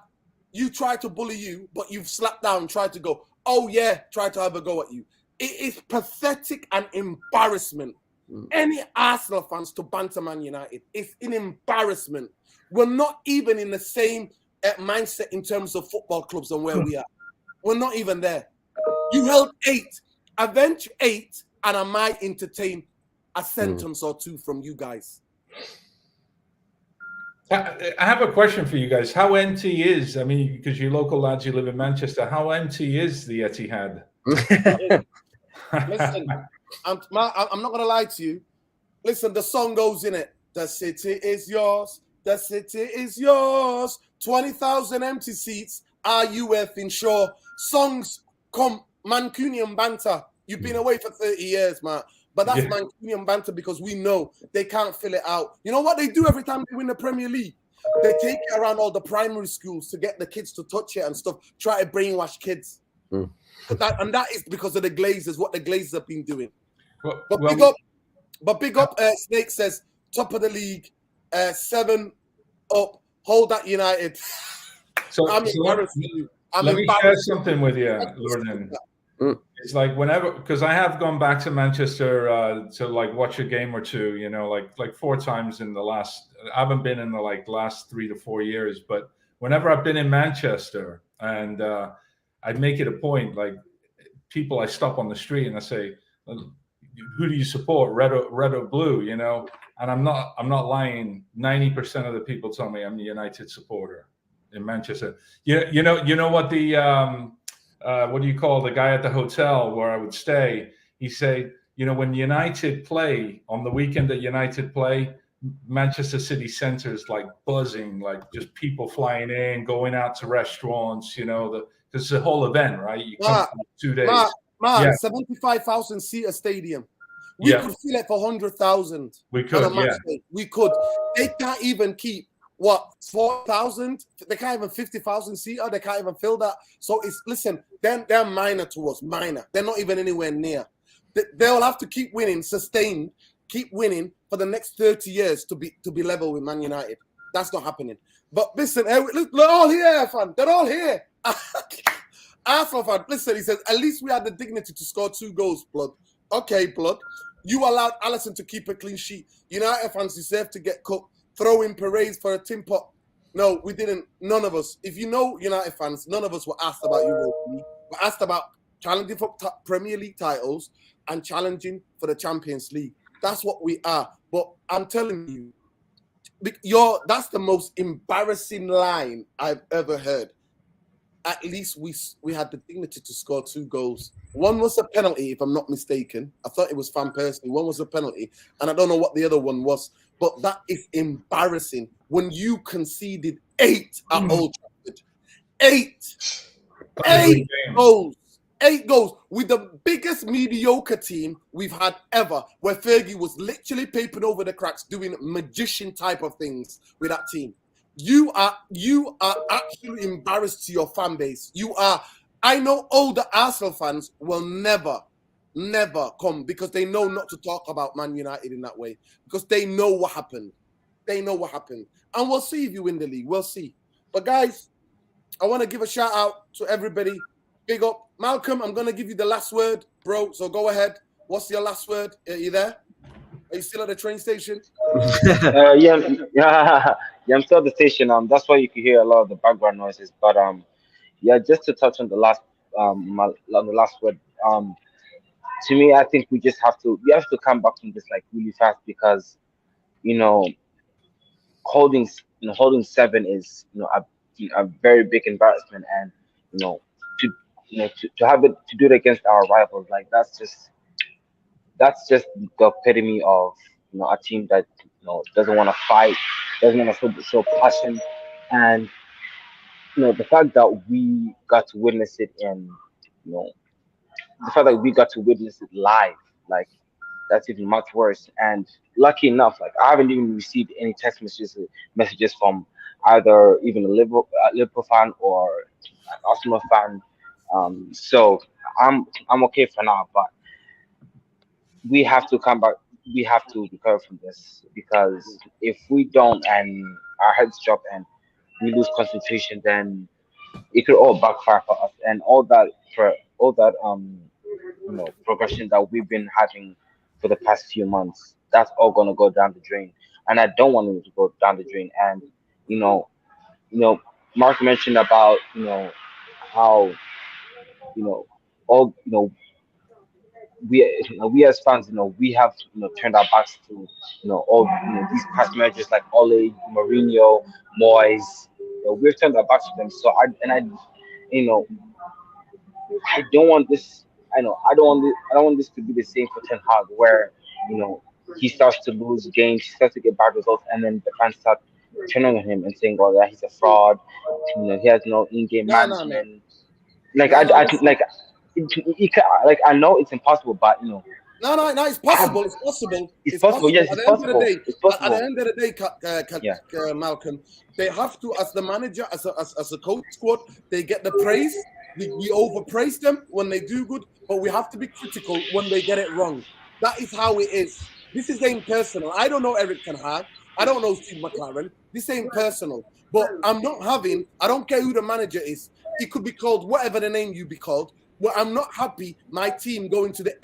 you try to bully you, but you've slapped down, tried to go, oh yeah, try to have a go at you. It is pathetic and embarrassment. Any Arsenal fans to banter Man United, it's an embarrassment. We're not even in the same mindset in terms of football clubs and where we are. We're not even there. You held 8. Avenge 8, and I might entertain a sentence or 2 from you guys. I have a question for you guys. How empty is, I mean, because you local lads, you live in Manchester, how empty is the Etihad? Listen, I'm not going to lie to you. Listen, the song goes in it. The city is yours. The city is yours. 20,000 empty seats. Are you effing sure? Songs come, Mancunian banter. You've been away for 30 years, man. But that's Mancunian banter because we know they can't fill it out. You know what they do every time they win the Premier League? They take it around all the primary schools to get the kids to touch it and stuff, try to brainwash kids. And that is because of the Glazers, what the Glazers have been doing. Big up, Snake says, top of the league, 7 up, hold that United. Let me share something with you, Lorden. It's like whenever, because I have gone back to Manchester to like watch a game or two, you know, like 4 times in the last, I haven't been in the last 3 to 4 years, but whenever I've been in Manchester and I'd make it a point, like people I stop on the street and I say, who do you support, red or blue, you know? And I'm not lying. 90% of the people tell me I'm a United supporter in Manchester. You know what the what do you call the guy at the hotel where I would stay? He said, you know, when United play on the weekend that United play, Manchester City Centre is like buzzing, like just people flying in, going out to restaurants. You know, because it's a whole event, right? You come for 2 days. 75,000 seater stadium. We could fill it for 100,000. We could, We could. They can't even keep 4,000. They can't even 50,000 seater. They can't even fill that. So they're minor to us. Minor. They're not even anywhere near. They'll have to keep winning, sustained, keep winning for the next 30 years to be level with Man United. That's not happening. But listen, they're all here, fam. They're all here. Arsenal fan, listen, he says, at least we had the dignity to score 2 goals, blood. Okay, blood. You allowed Alisson to keep a clean sheet. United fans deserve to get cooked. Throw in Perez for a tin pot. No, we didn't. None of us. If you know United fans, none of us were asked about Europa League. We're asked about challenging for Premier League titles and challenging for the Champions League. That's what we are. But I'm telling you, that's the most embarrassing line I've ever heard. At least we had the dignity to score 2 goals. One was a penalty, if I'm not mistaken. I thought it was Van Persie. One was a penalty, and I don't know what the other one was. But that is embarrassing when you conceded 8 at Old Trafford. 8 goals. 8 goals with the biggest mediocre team we've had ever, where Fergie was literally papering over the cracks, doing magician type of things with that team. You are actually embarrassed to your fan base. You are. I know older Arsenal fans will never come because they know not to talk about Man United in that way because they know what happened. They know what happened. And we'll see if you win the league. We'll see. But guys, I want to give a shout out to everybody. Big up. Malcolm, I'm going to give you the last word, bro. So go ahead. What's your last word? Are you there? Are you still at the train station? Yeah, I'm still at the station. That's why you can hear a lot of the background noises. But yeah, just to touch on the last on the last word. To me, I think we have to come back from this like really fast because you know holding holding 7 is a very big embarrassment, and to to have it to do it against our rivals, like that's just the epitome of a team that doesn't want to fight, doesn't want to show passion, and the fact that we got to witness it in you know the fact that we got to witness it live, like that's even much worse. And lucky enough, like I haven't even received any text messages from either even a Liverpool fan or an Arsenal fan. So I'm okay for now, but we have to come back. We have to recover from this because if we don't and our heads drop and we lose concentration, then it could all backfire for us and all that progression that we've been having for the past few months. That's all gonna go down the drain, and I don't want it to go down the drain. And you know, you know, Mark mentioned about how you know all we as fans, we have turned our backs to all these past managers like Ole, Mourinho, Moyes. We've turned our backs to them. So you know, I don't want this. I don't want this to be the same for Ten Hag, where he starts to lose games, he starts to get bad results, and then the fans start turning on him and saying, "Oh, that he's a fraud." He has no in-game management. Like like I know it's impossible, but No, it's possible. It's possible. It's possible. Yes, it's possible. It's possible. At the end of the day, Malcolm, they have to, as the manager, as a coach squad, they get the praise. We overpraise them when they do good, but we have to be critical when they get it wrong. That is how it is. This is ain't personal. I don't know Erik Tenhag. I don't know Steve McLaren. This ain't personal. But I don't care who the manager is. It could be called whatever the name you be called. Well, I'm not happy my team going to the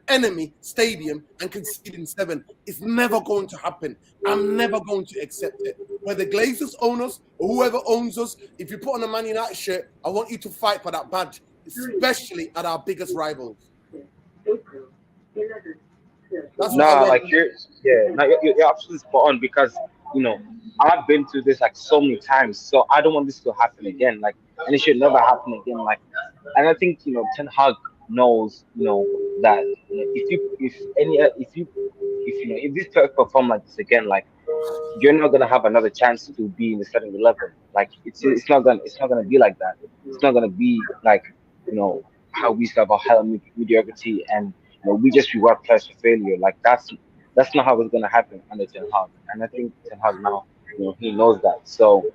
enemy stadium and conceding 7. It's never going to happen. I'm never going to accept it. Whether Glazers own us or whoever owns us, if you put on a Man United shirt, I want you to fight for that badge, especially at our biggest rivals. You're absolutely spot on because I've been through this like so many times, so I don't want this to happen again. Like, and it should never happen again. Like, and I think Ten Hag knows that if this players perform like this again, like you're not gonna have another chance to be in the starting 11. Like it's not gonna be like that. It's not gonna be like how we have a high mediocrity and we just reward players for failure. Like that's not how it's gonna happen under Ten Hag. And I think Ten Hag now he knows that. So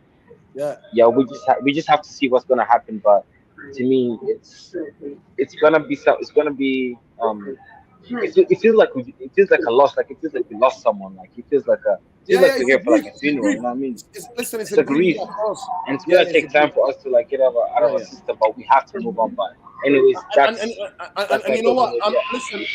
we just have to see what's gonna happen. But to me, it's gonna be it feels like a loss. Like it feels like we lost someone. Like it feels like we're here for like a funeral. You know what I mean? It's a grief, and it's gonna take time for us to like get out of our system. But we have to move on. But anyways, that's you know what? Listen,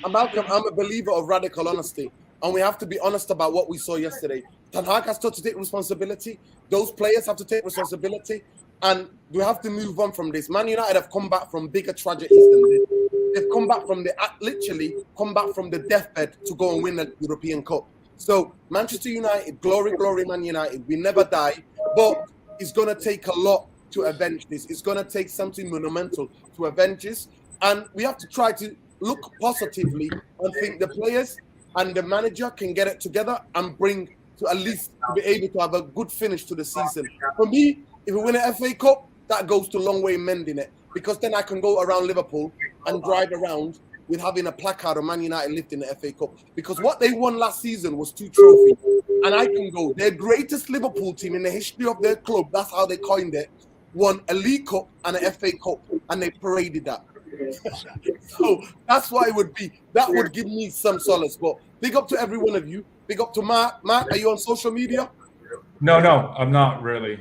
Malcolm, I'm a believer of radical honesty, and we have to be honest about what we saw yesterday. Tenhag has to take responsibility. Those players have to take responsibility. And we have to move on from this. Man United have come back from bigger tragedies than this. They've come back from literally come back from the deathbed to go and win the European Cup. So Manchester United, glory, glory, Man United. We never die, but it's going to take a lot to avenge this. It's going to take something monumental to avenge this. And we have to try to look positively and think the players and the manager can get it together and bring to at least to be able to have a good finish to the season. For me, if we win an FA Cup, that goes to a long way mending it, because then I can go around Liverpool and drive around with having a placard of Man United lifting the FA Cup. Because what they won last season was 2 trophies. And I can go, their greatest Liverpool team in the history of their club, that's how they coined it, won a League Cup and a FA Cup, and they paraded that. So that's why it would be. That would give me some solace. But big up to every one of you. Big up to Mark. Mark, are you on social media? No, I'm not really.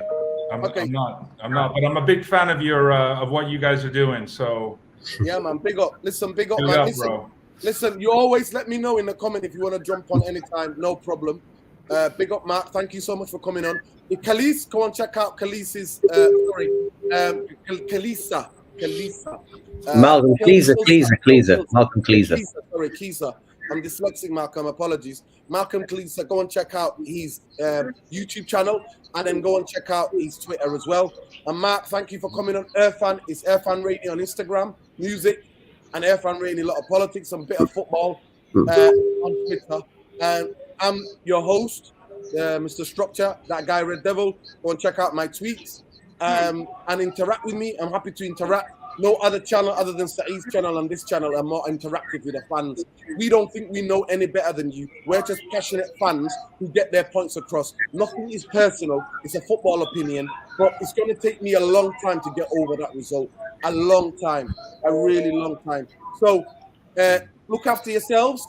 I'm not. But I'm a big fan of your of what you guys are doing. So yeah, man. Big up. Listen, big up, big man. up, bro. Listen. You always let me know in the comment if you want to jump on anytime. No problem. Big up, Mark. Thank you so much for coming on. Khalees, go and check out Khalees's. Khalisa. Malcolm Glazer. Malcolm Glazer. Sorry, Keezer. I'm dyslexic, Malcolm. Apologies. Malcolm Glazer. Go and check out his YouTube channel, and then go and check out his Twitter as well. And Mark, thank you for coming on. Irfan is Irfan Radio on Instagram, music, and Irfan Radio, a lot of politics, some bit of football on Twitter. And I'm your host, Mr. Structure, that guy Red Devil. Go and check out my tweets and interact with me. I'm happy to interact. No other channel other than Saeed's channel and this channel are more interactive with the fans. We don't think we know any better than you. We're just passionate fans who get their points across. Nothing is personal. It's a football opinion. But it's going to take me a long time to get over that result. A long time. A really long time. So look after yourselves.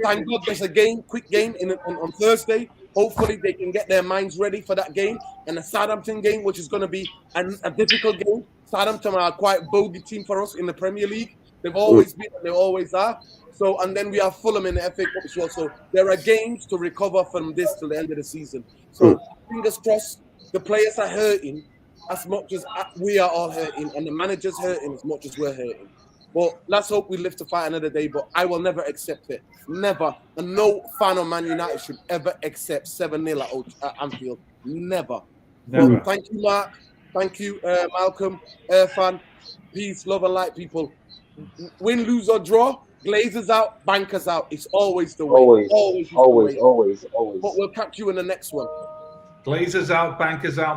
Thank God there's a game, quick game on Thursday. Hopefully they can get their minds ready for that game. And the Southampton game, which is going to be a difficult game. Southampton are quite a bogey team for us in the Premier League. They've always been and they always are. So, and then we have Fulham in the FA Cup as well. So there are games to recover from this till the end of the season. So fingers crossed, the players are hurting as much as we are all hurting, and the manager's hurting as much as we're hurting. Well, let's hope we live to fight another day, but I will never accept it. Never. And no fan of Man United should ever accept 7-0 at Anfield. Never. Well, thank you, Mark. Thank you, Malcolm, Irfan. Peace, love, and light, people. Win, lose, or draw, Glazers out, bankers out. It's always the way. Always. But we'll catch you in the next one. Glazers out, bankers out.